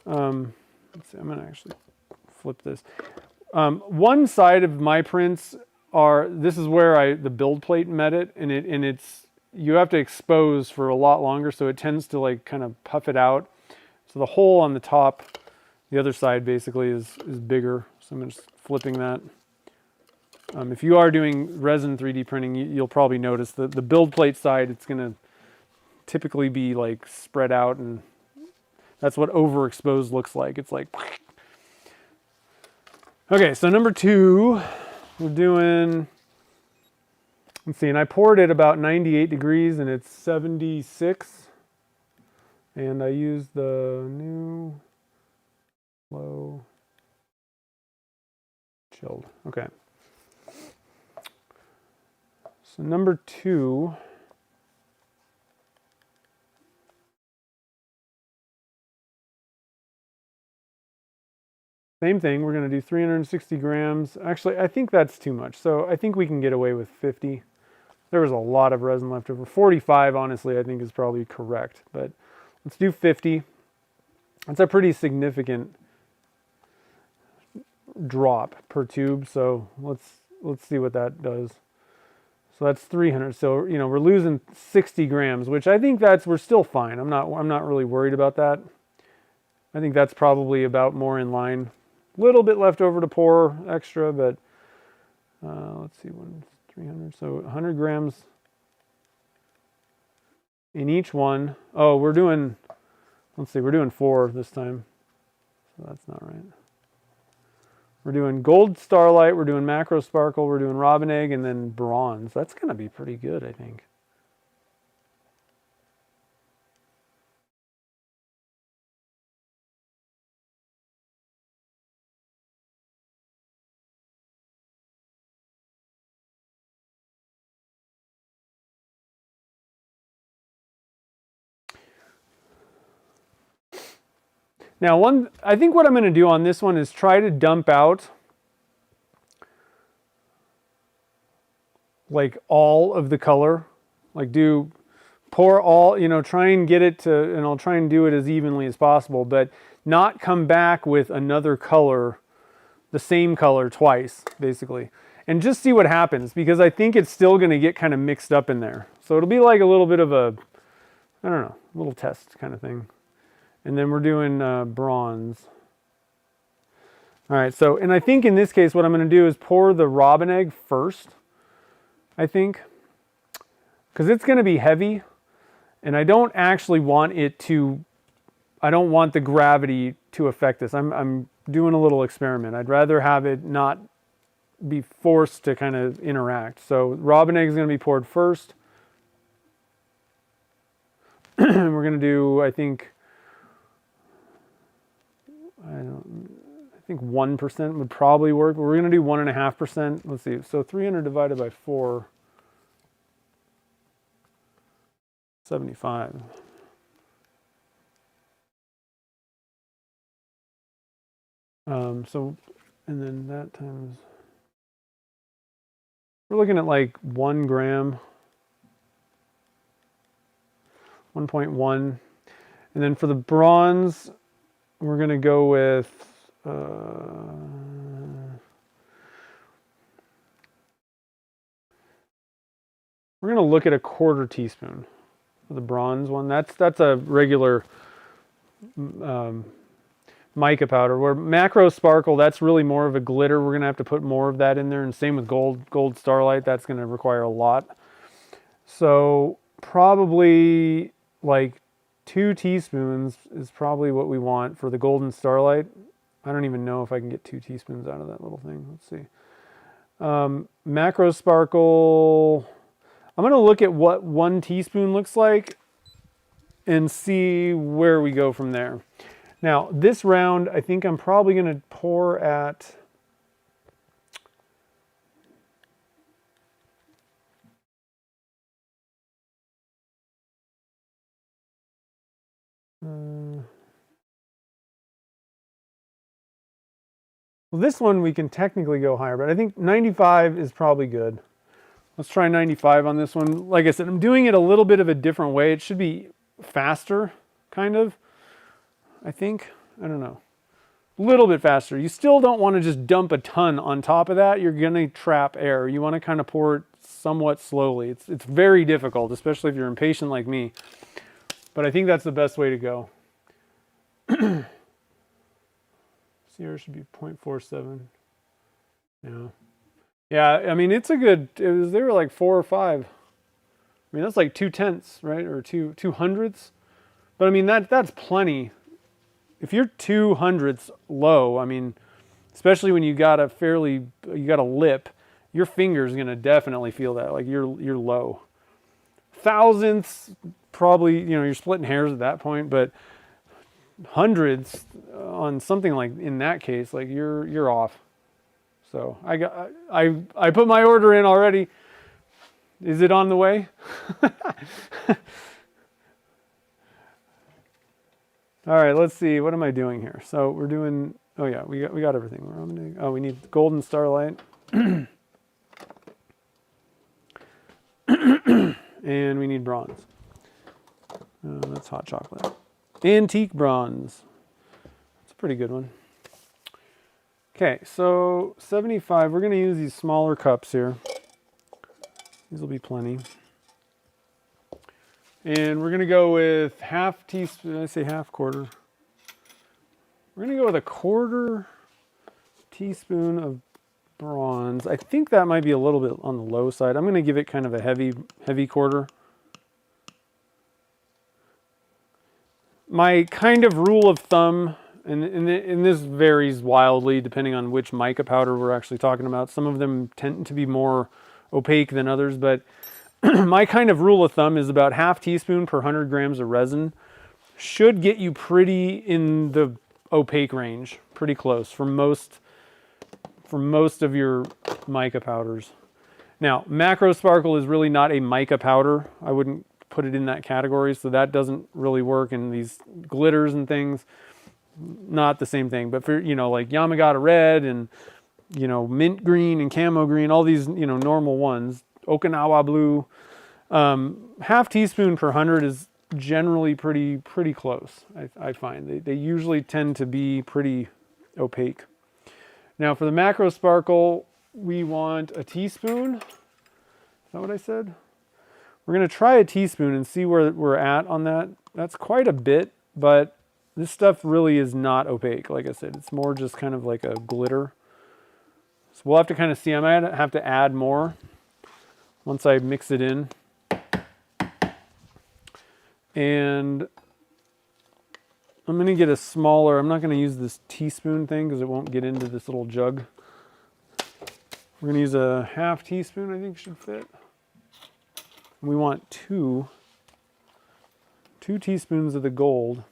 Let's see, I'm going to actually flip this. One side of my prints this is where the build plate met it, and it's you have to expose for a lot longer, so it tends to like kind of puff it out. So the hole on the top, the other side basically is bigger. So I'm just flipping that. If you are doing resin 3D printing, you'll probably notice that the build plate side, it's going to typically be like spread out, and that's what overexposed looks like. It's like, okay, so number 2, we're doing, let's see, and I poured it about 98 degrees and it's 76. And I used the new low chilled. Okay. So number 2, same thing. We're going to do 360 grams. Actually, I think that's too much. So I think we can get away with 50. There was a lot of resin left over. 45, honestly, I think is probably correct. But let's do 50. That's a pretty significant drop per tube. So let's see what that does. So that's 300. So, you know, we're losing 60 grams, which I think we're still fine. I'm not really worried about that. I think that's probably about more in line. Little bit left over to pour extra, but let's see, 300. So 100 grams in each one. Oh, let's see, we're doing 4 this time. So that's not right. We're doing gold starlight, we're doing macro sparkle, we're doing robin egg, and then bronze. That's going to be pretty good, I think. Now, I think what I'm going to do on this one is try to dump out like all of the color, like pour all, you know, try and get it to, and I'll try and do it as evenly as possible, but not come back with another color, the same color twice, basically, and just see what happens, because I think it's still going to get kind of mixed up in there. So it'll be like a little bit of a, I don't know, little test kind of thing. And then we're doing bronze. All right, so, and I think in this case, what I'm going to do is pour the robin egg first, I think, because it's going to be heavy, and I don't actually want it to, I don't want the gravity to affect this. I'm doing a little experiment. I'd rather have it not be forced to kind of interact. So robin egg is going to be poured first. We're going to do, I think 1% would probably work. We're going to do 1.5%. Let's see. So 300 divided by 4, 75. So, and then that times, we're looking at like 1 gram, 1.1. And then for the bronze, we're going to go with, we're going to look at a 1/4 teaspoon for the bronze one. That's a regular mica powder. Where macro sparkle, that's really more of a glitter. We're going to have to put more of that in there. And same with gold starlight. That's going to require a lot. So probably like 2 teaspoons is probably what we want for the golden starlight. I don't even know if I can get 2 teaspoons out of that little thing. Let's see. Macro sparkle. I'm going to look at what 1 teaspoon looks like and see where we go from there. Now, this round, I think I'm probably going to pour at... well, this one we can technically go higher, but I think 95 is probably good. Let's try 95 on this one. Like I said, I'm doing it a little bit of a different way. It should be faster, kind of, I think. I don't know. A little bit faster. You still don't want to just dump a ton on top of that. You're going to trap air. You want to kind of pour it somewhat slowly. It's very difficult, especially if you're impatient like me. But I think that's the best way to go. Here should be 0.47. Yeah. Yeah, I mean, it's a good, they were like 4 or 5. I mean, that's like 2/10, right? Or 2/100. But I mean, that's plenty. If you're 2/100 low, I mean, especially when you got a lip, your finger's gonna definitely feel that, like you're low. Thousandths, probably, you're splitting hairs at that point, but hundreds on something like in that case, like you're off. So I put my order in already. Is it on the way? All right, let's see. What am I doing here? So we're doing. Oh yeah, we got everything. We need golden starlight, and we need bronze. That's hot chocolate. Antique bronze. It's a pretty good one. Okay, so 75. We're going to use these smaller cups here. These will be plenty. And we're going to go with half teaspoon. I say half, quarter. We're going to go with a 1/4 teaspoon of bronze. I think that might be a little bit on the low side. I'm going to give it kind of a heavy quarter. My kind of rule of thumb, and this varies wildly depending on which mica powder we're actually talking about. Some of them tend to be more opaque than others, but my kind of rule of thumb is about half teaspoon per 100 grams of resin should get you pretty in the opaque range, pretty close for most of your mica powders. Now, macro sparkle is really not a mica powder. I wouldn't put it in that category, so that doesn't really work. In these glitters and things, not the same thing. But for, like Yamagata red and, mint green and camo green, all these, normal ones, Okinawa blue, half teaspoon per 100 is generally pretty close. I find they usually tend to be pretty opaque. Now for the macro sparkle, we want a teaspoon. Is that what I said? We're going to try a teaspoon and see where we're at on that. That's quite a bit, but this stuff really is not opaque. Like I said, it's more just kind of like a glitter. So we'll have to kind of see. I might have to add more once I mix it in. And I'm going to get a smaller, I'm not going to use this teaspoon thing because it won't get into this little jug. We're going to use a half teaspoon, I think should fit. And we want two teaspoons of the gold.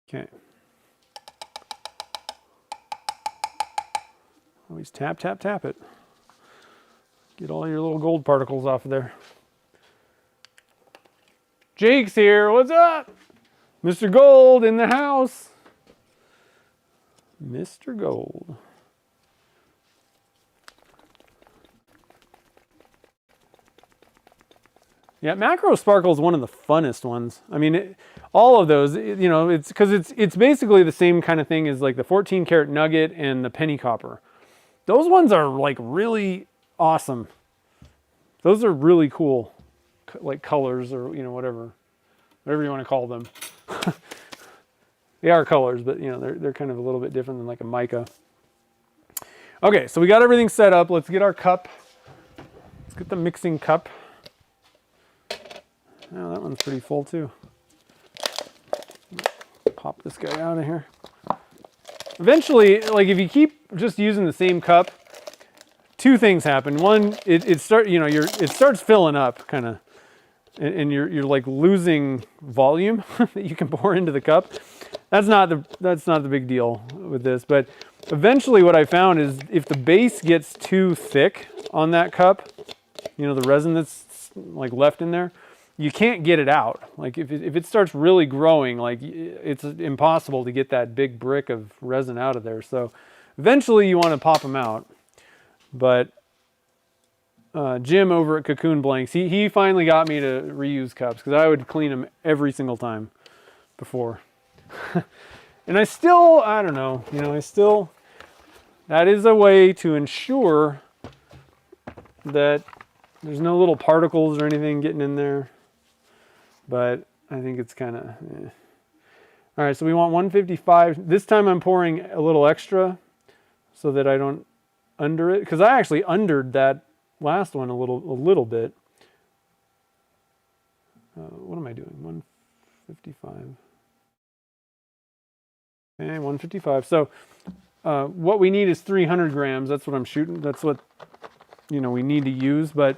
Okay. Always tap, tap, tap it. Get all your little gold particles off of there. Jake's here. What's up? Mr. Gold in the house. Mr. Gold. Yeah, macro sparkle is one of the funnest ones. I mean, all of those, it's because it's basically the same kind of thing as like the 14 karat nugget and the penny copper. Those ones are like really awesome. Those are really cool, like colors or whatever you want to call them. They are colors, but they're kind of a little bit different than like a mica. Okay, so we got everything set up. Let's get our cup Let's get the mixing cup. Oh, that one's pretty full too. Pop this guy out of here. Eventually, like if you keep just using the same cup, two things happen. One, it starts filling up kind of, and you're like losing volume that you can pour into the cup. That's not the big deal with this, but eventually what I found is if the base gets too thick on that cup, you know, the resin that's like left in there, you can't get it out. Like if it starts really growing, like it's impossible to get that big brick of resin out of there. So eventually you want to pop them out. But Jim over at Cocoon Blanks, he finally got me to reuse cups because I would clean them every single time before. And I don't know, you know, that is a way to ensure that there's no little particles or anything getting in there. But I think it's kind of, All right, so we want 155. This time I'm pouring a little extra so that I don't under it, because I actually undered that last one a little bit. What am I doing? 155. Okay, 155. So what we need is 300 grams. That's what I'm shooting. That's what, you know, we need to use. But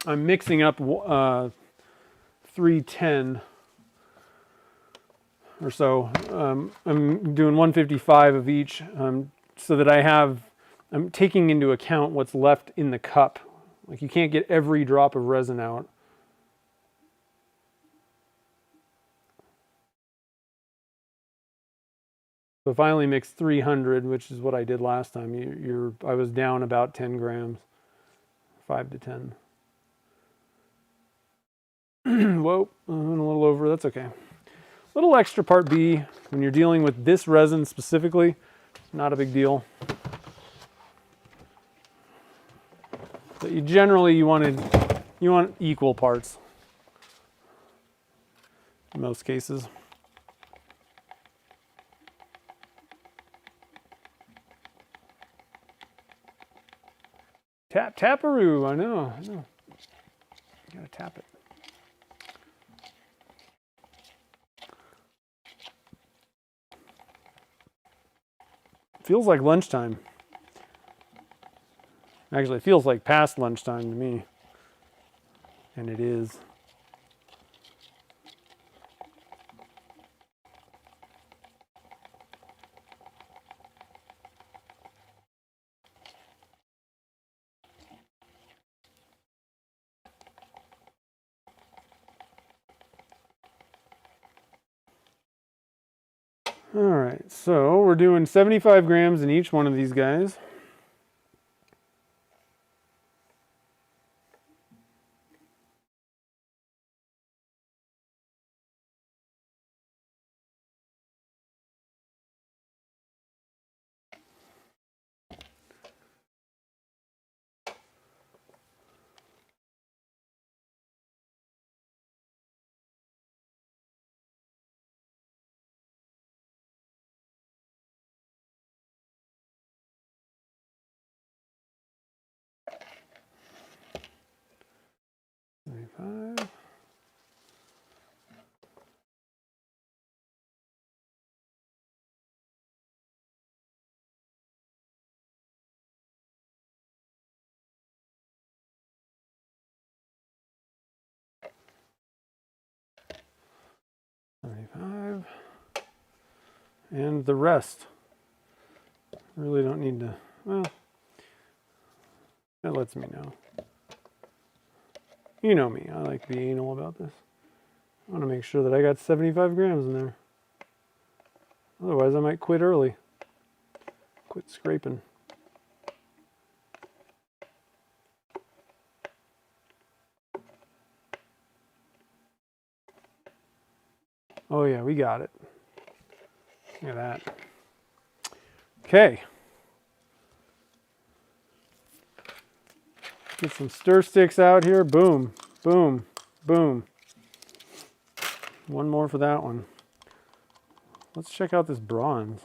I'm mixing up 310 or so. I'm doing 155 of each so that I'm taking into account what's left in the cup. Like you can't get every drop of resin out. So if I only mix 300, which is what I did last time, I was down about 10 grams, 5 to 10. Whoa, I went a little over, that's okay. Little extra part B, when you're dealing with this resin specifically, not a big deal. But you want equal parts in most cases. Taparoo, I know. You gotta tap it. Feels like lunchtime. Actually, it feels like past lunchtime to me. And it is. All right, so we're doing 75 grams in each one of these guys. Five. And the rest. Really don't need to, well, that lets me know. You know me, I like to be anal about this. I want to make sure that I got 75 grams in there. Otherwise I might quit early. Quit scraping. Oh yeah, we got it. Look at that. Okay. Get some stir sticks out here. Boom, boom, boom. One more for that one. Let's check out this bronze.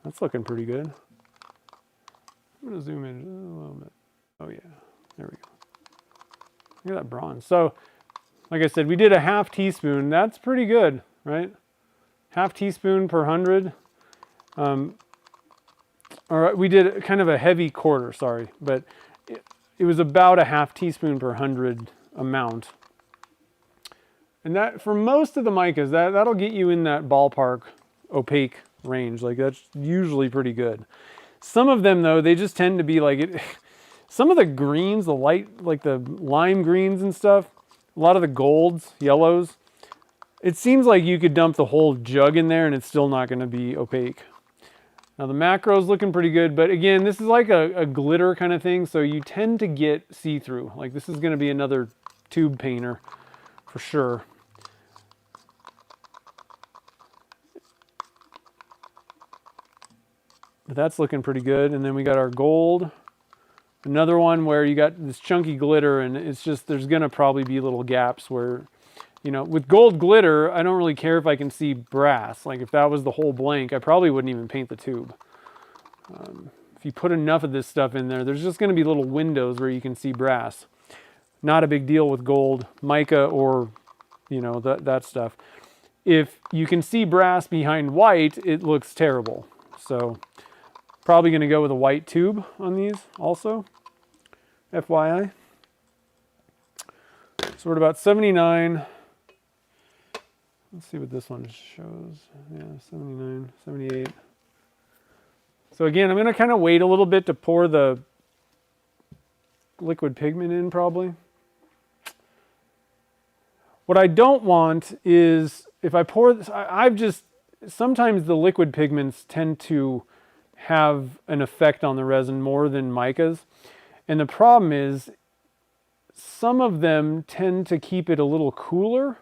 That's looking pretty good. I'm going to zoom in a little bit. Oh yeah, there we go. Look at that bronze. So, like I said, we did a half teaspoon. That's pretty good, right? Half teaspoon per 100. Or we did kind of a heavy quarter, sorry, but it was about a half teaspoon per 100 amount. And that, for most of the micas, that'll get you in that ballpark opaque range. Like, that's usually pretty good. Some of them, though, they just tend to be like it. Some of the greens, the light, like the lime greens and stuff, a lot of the golds, yellows, it seems like you could dump the whole jug in there and it's still not going to be opaque. Now the macro's looking pretty good, but again, this is like a glitter kind of thing, so you tend to get see-through. Like, this is going to be another tube painter for sure. But that's looking pretty good. And then we got our gold. Another one where you got this chunky glitter, and it's just, there's going to probably be little gaps where, you know, with gold glitter, I don't really care if I can see brass. Like, if that was the whole blank, I probably wouldn't even paint the tube. If you put enough of this stuff in there, there's just going to be little windows where you can see brass. Not a big deal with gold, mica, or, you know, that stuff. If you can see brass behind white, it looks terrible. So probably going to go with a white tube on these also, FYI. So we're at about 79. Let's see what this one shows. Yeah, 79, 78. So again, I'm going to kind of wait a little bit to pour the liquid pigment in, probably. What I don't want is, if I pour this, sometimes the liquid pigments tend to have an effect on the resin more than micas. And the problem is, some of them tend to keep it a little cooler.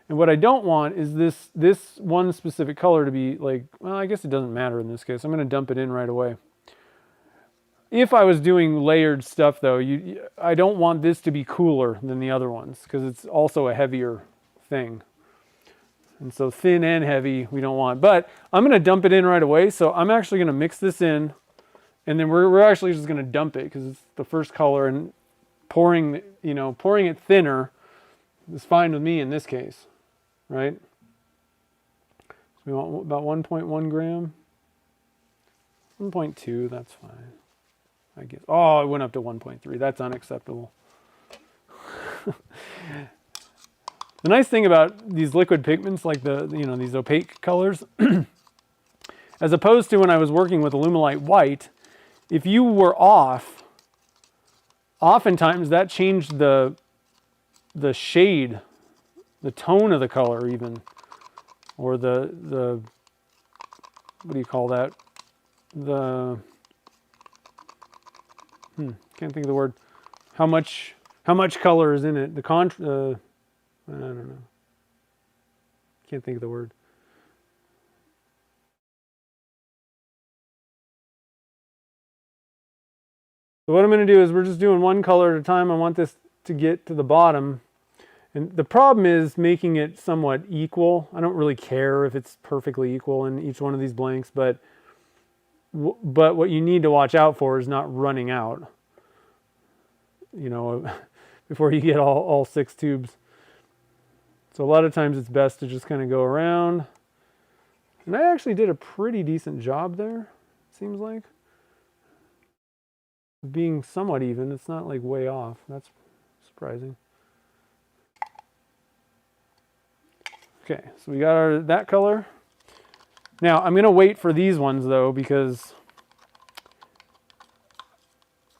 And what I don't want is this one specific color to be like, well, I guess it doesn't matter in this case. I'm going to dump it in right away. If I was doing layered stuff, though, I don't want this to be cooler than the other ones, because it's also a heavier thing. And so thin and heavy, we don't want. But I'm going to dump it in right away. So I'm actually going to mix this in, and then we're actually just going to dump it because it's the first color, and pouring it thinner is fine with me in this case, right? So we want about 1.1 gram. 1.2, that's fine, I guess. Oh, it went up to 1.3. That's unacceptable. The nice thing about these liquid pigments, like these opaque colors, as opposed to when I was working with Alumilite white, if you were off, oftentimes that changed the shade, the tone of the color even, or the what do you call that? Can't think of the word. How much color is in it? I don't know. Can't think of the word. So what I'm going to do is we're just doing one color at a time. I want this to get to the bottom. And the problem is making it somewhat equal. I don't really care if it's perfectly equal in each one of these blanks, but what you need to watch out for is not running out, you know, before you get all 6 tubes. So a lot of times it's best to just kind of go around. And I actually did a pretty decent job there, it seems like. Being somewhat even, it's not like way off. That's surprising. Okay, so we got that color. Now I'm going to wait for these ones though, because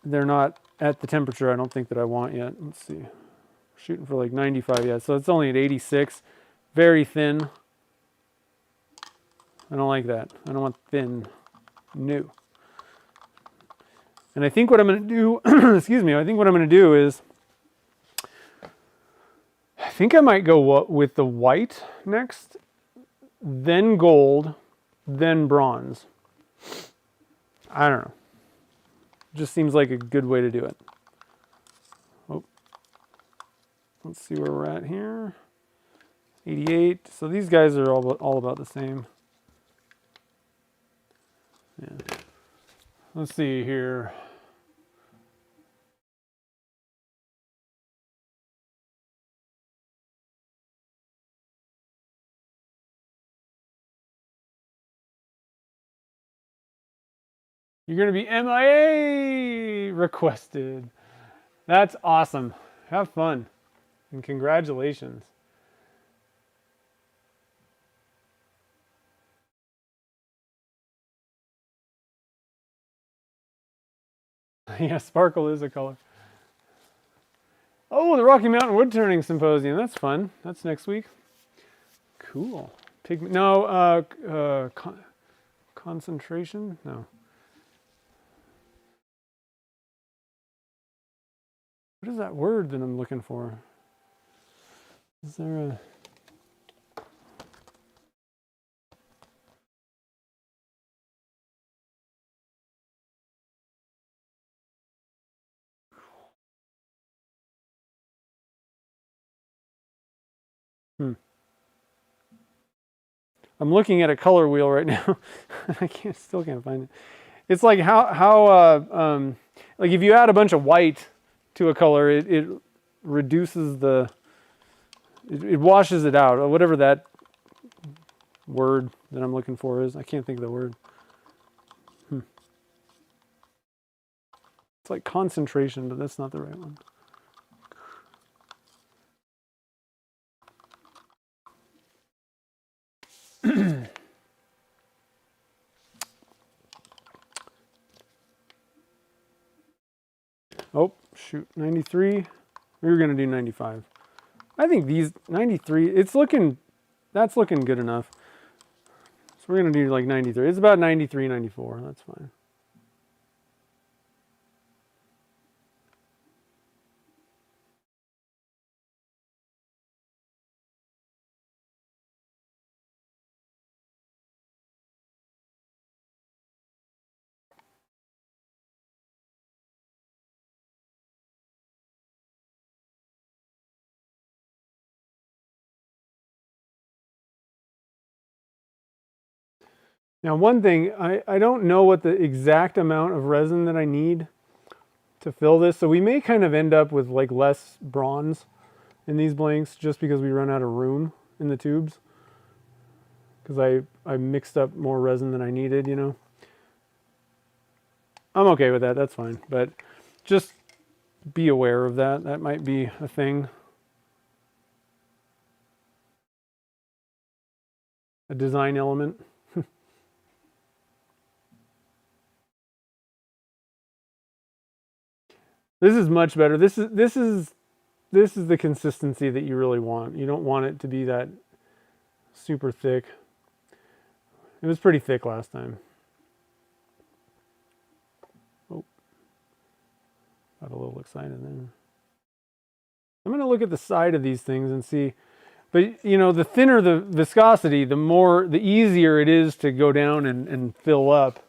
they're not at the temperature I don't think that I want yet. Let's see. Shooting for like 95, yeah, so it's only at 86. Very thin. I don't like that. I don't want thin. No. And I think what I'm going to do, excuse me, I think what I'm going to do is, I think I might go with the white next, then gold, then bronze. I don't know. Just seems like a good way to do it. Oh. Let's see where we're at here. 88. So these guys are all about the same. Yeah. Let's see here. You're going to be MIA requested. That's awesome. Have fun. And congratulations. Yeah, sparkle is a color. Oh, the Rocky Mountain Wood Turning Symposium. That's fun. That's next week. Cool. Pigment. No, concentration? No. What is that word that I'm looking for? Is there a... I'm looking at a color wheel right now. I still can't find it. It's like like if you add a bunch of white to a color, it reduces the, it washes it out, or whatever that word that I'm looking for is. I can't think of the word. It's like concentration, but that's not the right one. Oh, shoot, 93. We were going to do 95. I think these 93, it's looking, that's looking good enough. So we're going to do like 93. It's about 93, 94. That's fine. Now, one thing, I don't know what the exact amount of resin that I need to fill this. So we may kind of end up with like less bronze in these blanks just because we run out of room in the tubes. Because I mixed up more resin than I needed, you know. I'm okay with that, that's fine. But just be aware of that. That might be a thing. A design element. This is much better. This is the consistency that you really want. You don't want it to be that super thick. It was pretty thick last time. Oh, got a little excited there. I'm going to look at the side of these things and see. But you know, the thinner the viscosity, the easier it is to go down and fill up.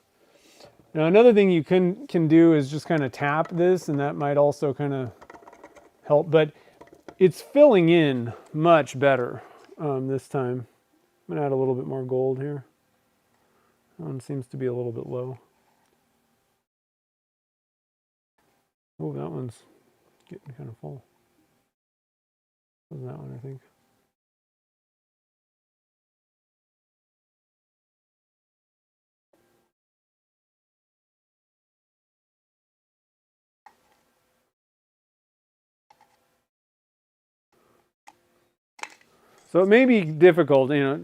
Now, another thing you can do is just kind of tap this, and that might also kind of help. But it's filling in much better this time. I'm going to add a little bit more gold here. That one seems to be a little bit low. Oh, that one's getting kind of full. That one, I think. So it may be difficult, you know,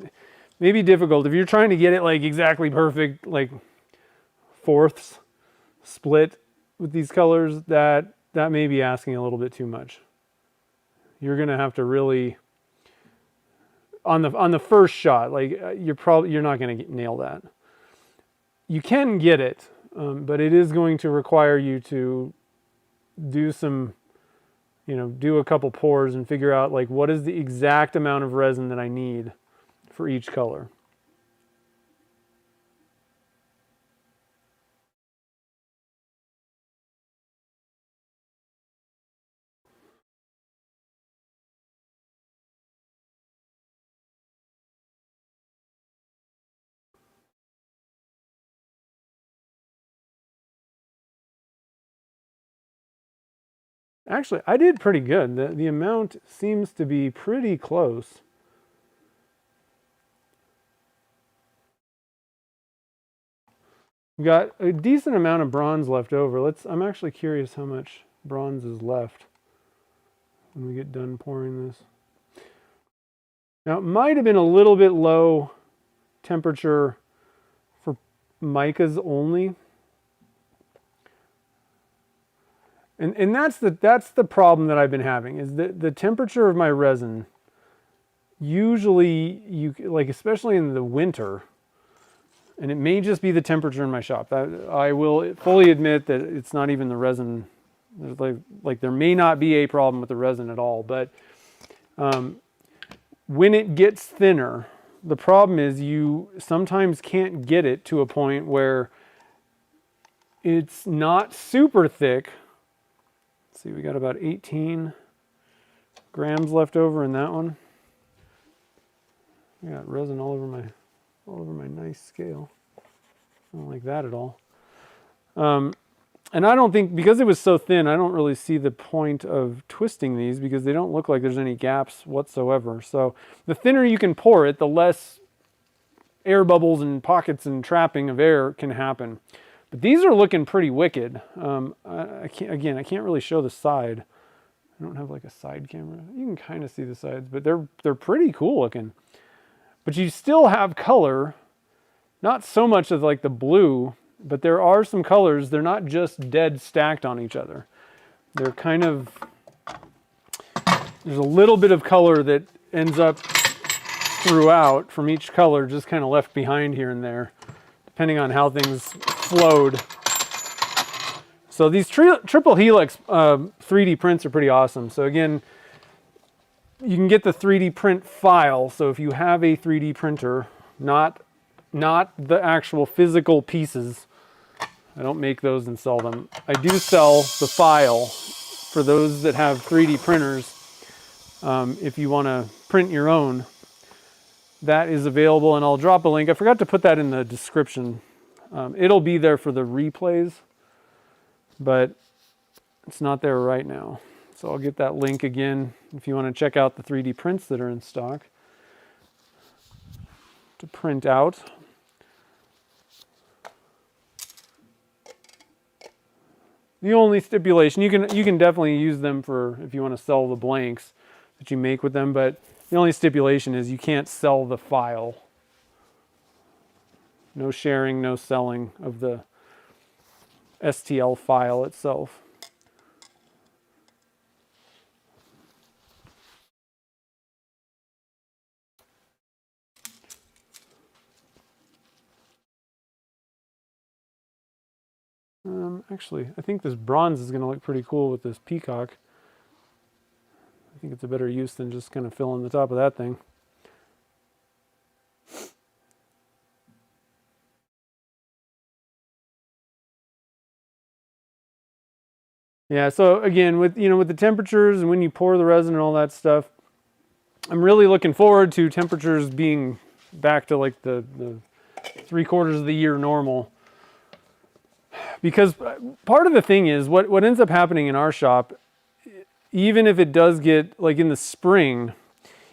maybe difficult if you're trying to get it like exactly perfect, like fourths split with these colors. That may be asking a little bit too much. You're gonna have to really on the first shot, like you're not gonna nail that. You can get it, but it is going to require you to do some, you know, do a couple pours and figure out like what is the exact amount of resin that I need for each color. Actually, I did pretty good. The amount seems to be pretty close. We've got a decent amount of bronze left over. I'm actually curious how much bronze is left when we get done pouring this. Now, it might have been a little bit low temperature for micas only. And that's the problem that I've been having, is that the temperature of my resin, usually, especially in the winter, and it may just be the temperature in my shop. I will fully admit that it's not even the resin. Like there may not be a problem with the resin at all, but when it gets thinner, the problem is you sometimes can't get it to a point where it's not super thick. Let's see, we got about 18 grams left over in that one. I got resin all over my nice scale. I don't like that at all. And I don't think, because it was so thin, I don't really see the point of twisting these, because they don't look like there's any gaps whatsoever. So the thinner you can pour it, the less air bubbles and pockets and trapping of air can happen. But these are looking pretty wicked. I can't really show the side. I don't have like a side camera. You can kind of see the sides, but they're pretty cool looking. But you still have color, not so much of like the blue, but there are some colors. They're not just dead stacked on each other. They're kind of, there's a little bit of color that ends up throughout from each color, just kind of left behind here and there, depending on how things flowed. So these triple helix 3D prints are pretty awesome. So again, you can get the 3D print file. So if you have a 3D printer, not the actual physical pieces, I don't make those and sell them. I do sell the file for those that have 3D printers. If you want to print your own, that is available, and I'll drop a link. I forgot to put that in the description. It'll be there for the replays, but it's not there right now. So I'll get that link again if you want to check out the 3D prints that are in stock to print out. The only stipulation, you can definitely use them for if you want to sell the blanks that you make with them, but the only stipulation is you can't sell the file. No sharing, no selling of the STL file itself. Actually, I think this bronze is going to look pretty cool with this peacock. I think it's a better use than just kind of filling the top of that thing. Yeah, so again, with the temperatures and when you pour the resin and all that stuff, I'm really looking forward to temperatures being back to like the 3/4 of the year normal. Because part of the thing is, what ends up happening in our shop, even if it does get, like in the spring,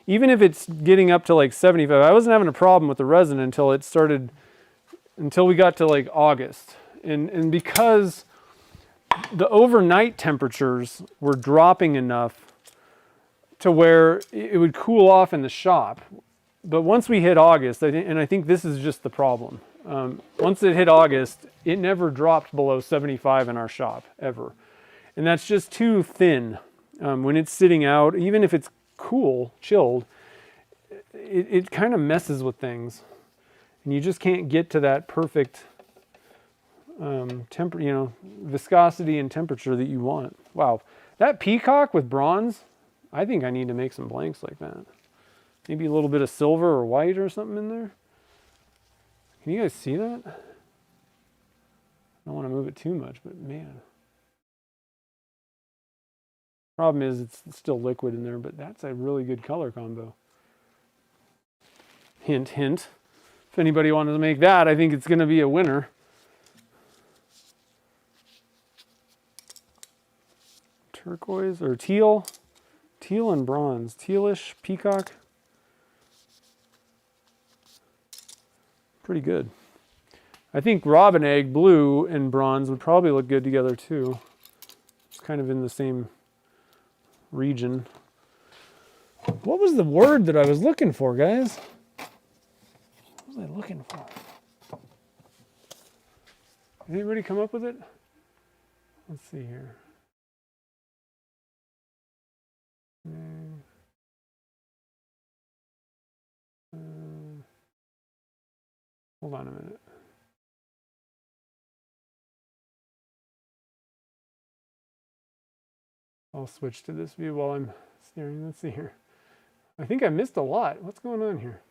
even if it's getting up to like 75, I wasn't having a problem with the resin until we got to like August. And because the overnight temperatures were dropping enough to where it would cool off in the shop. But once we hit August, and I think this is just the problem, once it hit August, it never dropped below 75 in our shop, ever. And that's just too thin. When it's sitting out, even if it's cool, chilled, it kind of messes with things. And you just can't get to that perfect viscosity and temperature that you want. Wow, that peacock with bronze, I think I need to make some blanks like that. Maybe a little bit of silver or white or something in there. Can you guys see that? I don't want to move it too much, but man. Problem is it's still liquid in there, but that's a really good color combo. Hint, hint. If anybody wanted to make that, I think it's going to be a winner. Turquoise or teal. Teal and bronze. Tealish peacock. Pretty good. I think robin egg blue and bronze would probably look good together too. It's kind of in the same region. What was the word that I was looking for, guys? What was I looking for? Did anybody come up with it? Let's see here. Hold on a minute. I'll switch to this view while I'm staring. Let's see here. I think I missed a lot. What's going on here?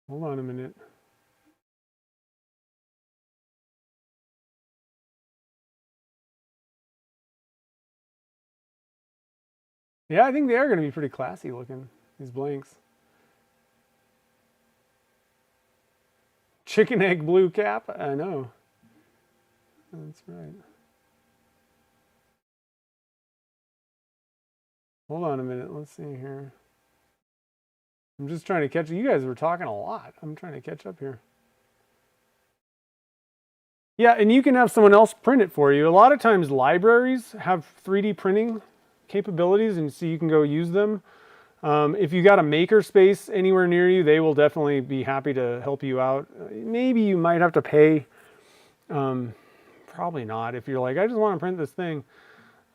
Hold on a minute. Yeah, I think they are going to be pretty classy looking, these blanks. Chicken egg blue cap? I know. That's right. Hold on a minute. Let's see here. I'm just trying to catch you. You guys were talking a lot. I'm trying to catch up here. Yeah, and you can have someone else print it for you. A lot of times libraries have 3D printing capabilities, and so you can go use them. If you got a maker space anywhere near you, they will definitely be happy to help you out. Maybe you might have to pay. Probably not. If you're like, I just want to print this thing,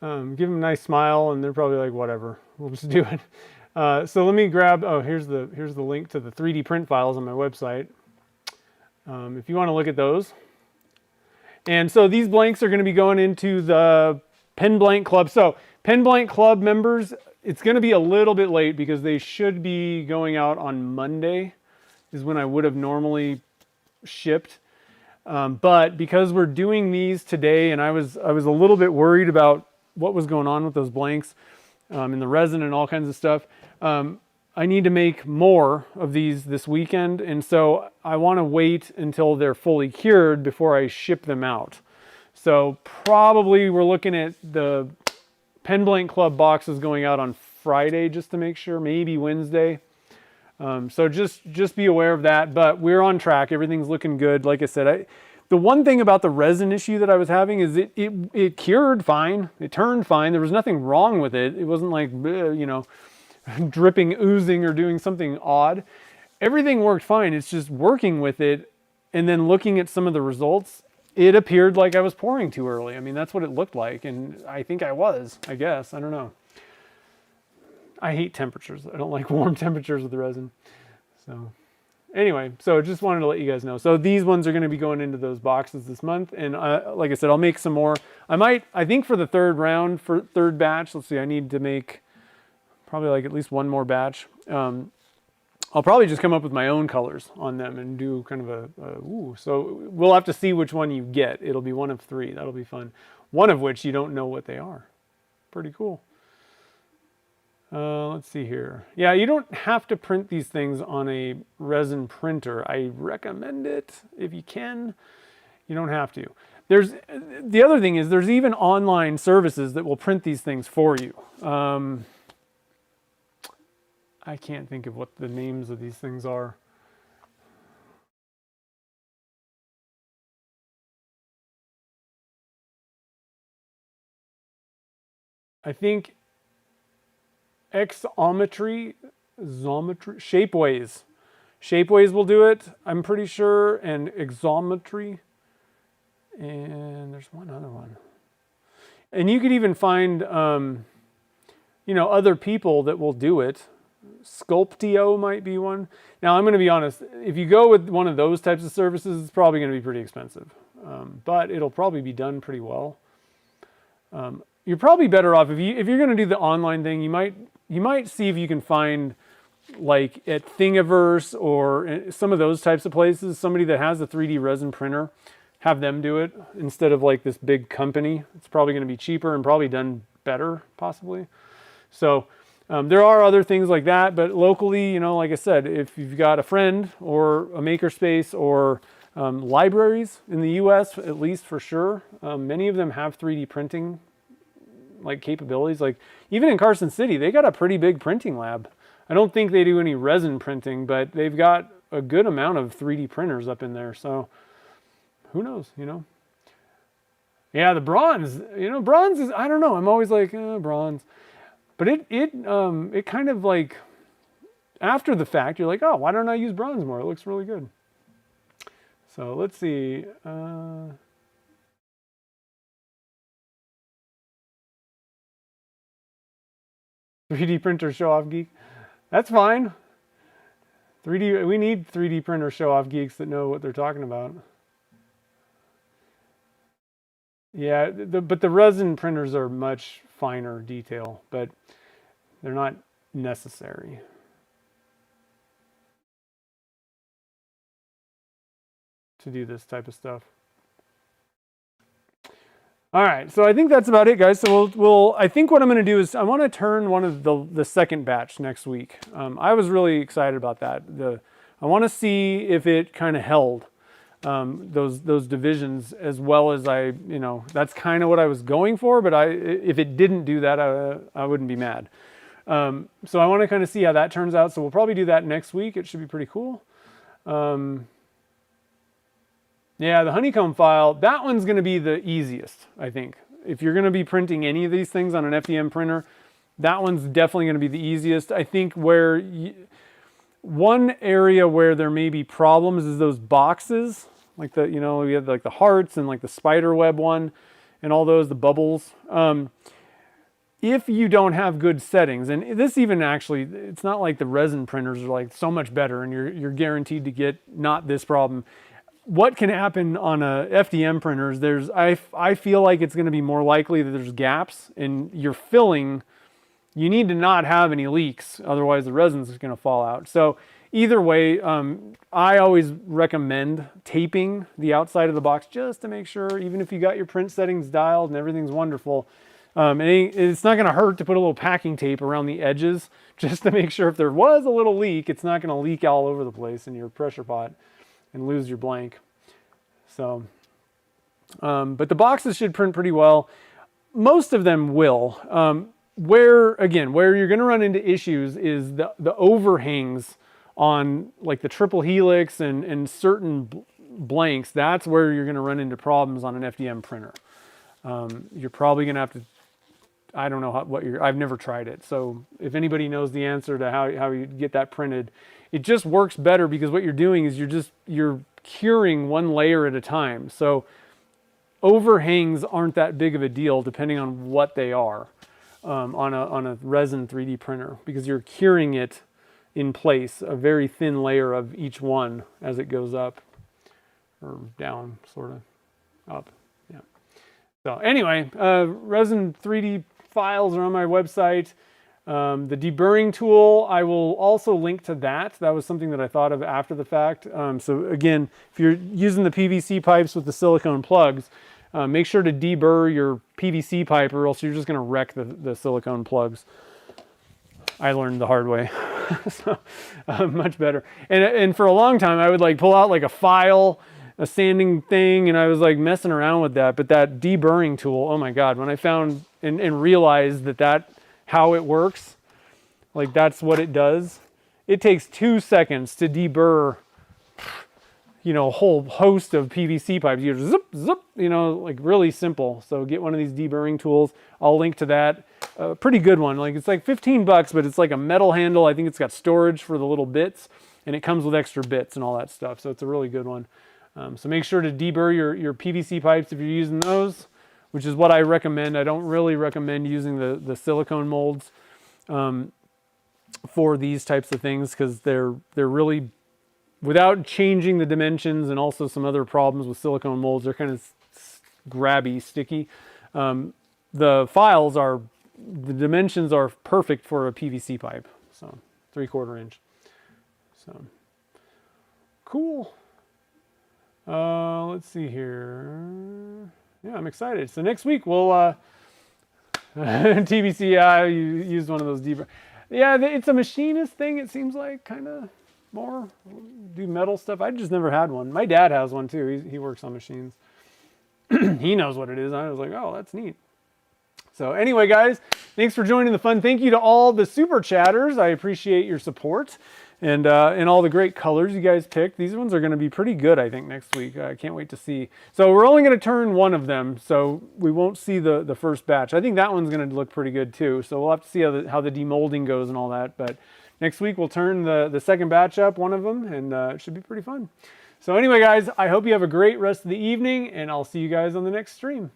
give them a nice smile, and they're probably like, whatever, we'll just do it. So let me grab. Oh, here's the link to the 3D print files on my website. If you want to look at those. And so these blanks are going to be going into the Pen Blank Club. So Pen Blank Club members, it's going to be a little bit late because they should be going out on Monday is when I would have normally shipped. But because we're doing these today, and I was a little bit worried about what was going on with those blanks and the resin and all kinds of stuff, I need to make more of these this weekend, and so I want to wait until they're fully cured before I ship them out. So probably we're looking at the Pen Blank Club boxes going out on Friday just to make sure, maybe Wednesday. So just be aware of that, but we're on track. Everything's looking good. Like I said, the one thing about the resin issue that I was having is it cured fine. It turned fine. There was nothing wrong with it. It wasn't like, you know, dripping, oozing, or doing something odd. Everything worked fine. It's just working with it and then looking at some of the results, it appeared like I was pouring too early. I mean, that's what it looked like, and I think I was, I guess. I don't know. I hate temperatures. I don't like warm temperatures with the resin. So anyway, so just wanted to let you guys know. So these ones are going to be going into those boxes this month, and like I said, I'll make some more. I think for the third round, for third batch, let's see, I need to make probably like at least one more batch. I'll probably just come up with my own colors on them and do kind of so we'll have to see which one you get. It'll be one of three. That'll be fun. One of which you don't know what they are. Pretty cool. Let's see here. Yeah, you don't have to print these things on a resin printer. I recommend it if you can. You don't have to. The other thing is there's even online services that will print these things for you. I can't think of what the names of these things are. I think Xometry, Shapeways. Shapeways will do it, I'm pretty sure, and Xometry. And there's one other one. And you could even find, you know, other people that will do it. Sculptio might be one. Now, I'm going to be honest. If you go with one of those types of services, it's probably going to be pretty expensive. But it'll probably be done pretty well. You're probably better off if you're going to do the online thing. You might see if you can find, like at Thingiverse or some of those types of places, somebody that has a 3D resin printer, have them do it instead of like this big company. It's probably going to be cheaper and probably done better, possibly. So there are other things like that, but locally, you know, like I said, if you've got a friend or a makerspace or libraries in the US, at least for sure, many of them have 3D printing like capabilities. Like even in Carson City, they got a pretty big printing lab. I don't think they do any resin printing, but they've got a good amount of 3D printers up in there. So who knows, you know? Yeah, the bronze, you know, bronze is, I don't know. I'm always like, bronze. But it kind of like, after the fact, you're like, oh, why don't I use bronze more? It looks really good. So let's see. 3D printer show off geek. That's fine. 3D, we need 3D printer show off geeks that know what they're talking about. Yeah, but the resin printers are much finer detail, but they're not necessary. To do this type of stuff. All right, so I think that's about it, guys. So I think what I'm going to do is I want to turn one of the second batch next week. I was really excited about that. I want to see if it kind of held those divisions as well as that's kind of what I was going for. But if it didn't do that, I wouldn't be mad. So I want to kind of see how that turns out. So we'll probably do that next week. It should be pretty cool. Yeah, the honeycomb file, that one's going to be the easiest, I think. If you're going to be printing any of these things on an FDM printer, that one's definitely going to be the easiest. I think one area where there may be problems is those boxes, like we had like the hearts and like the spider web one and all those, the bubbles. If you don't have good settings, and this even actually, it's not like the resin printers are like so much better and you're guaranteed to get not this problem. What can happen on a FDM printer is I feel like it's going to be more likely that there's gaps and you're filling. You need to not have any leaks, otherwise the resin's going to fall out. So either way, I always recommend taping the outside of the box just to make sure, even if you got your print settings dialed and everything's wonderful, it's not going to hurt to put a little packing tape around the edges just to make sure if there was a little leak, it's not going to leak all over the place in your pressure pot and lose your blank. So, but the boxes should print pretty well. Most of them will. Where you're going to run into issues is the overhangs on like the triple helix and certain blanks. That's where you're going to run into problems on an FDM printer. You're probably going to have to, I don't know I've never tried it. So if anybody knows the answer to how you get that printed, it just works better because what you're doing is you're curing one layer at a time. So overhangs aren't that big of a deal depending on what they are on a resin 3D printer, because you're curing it in place, a very thin layer of each one as it goes up or down, sort of up. Yeah. So anyway, resin 3D files are on my website. The deburring tool, I will also link to that. That was something that I thought of after the fact. So again, if you're using the PVC pipes with the silicone plugs, make sure to deburr your PVC pipe or else you're just going to wreck the silicone plugs. I learned the hard way. So, much better. And for a long time, I would like pull out like a file, a sanding thing, and I was like messing around with that. But that deburring tool, oh my God, when I found and realized that how it works, like that's what it does. It takes 2 seconds to deburr, a whole host of PVC pipes. You just zip, zip, like really simple. So get one of these deburring tools. I'll link to that. Pretty good one. Like it's like $15, but it's like a metal handle. I think it's got storage for the little bits, and it comes with extra bits and all that stuff. So it's a really good one. So make sure to deburr your PVC pipes if you're using those, which is what I recommend. I don't really recommend using the silicone molds for these types of things because they're really, without changing the dimensions and also some other problems with silicone molds, they're kind of grabby, sticky. The dimensions are perfect for a PVC pipe, so 3/4 inch. So cool. Let's see here. Yeah, I'm excited. So next week we'll TBC. I used one of those deeper. Yeah, it's a machinist thing. It seems like kind of more do metal stuff. I just never had one. My dad has one too. He works on machines. He knows what it is. I was like, oh, that's neat. So anyway, guys, thanks for joining the fun. Thank you to all the super chatters. I appreciate your support and all the great colors you guys picked. These ones are going to be pretty good, I think, next week. I can't wait to see. So we're only going to turn one of them, so we won't see the first batch. I think that one's going to look pretty good too. So we'll have to see how the demolding goes and all that. But next week we'll turn the second batch up, one of them, and it should be pretty fun. So anyway, guys, I hope you have a great rest of the evening, and I'll see you guys on the next stream.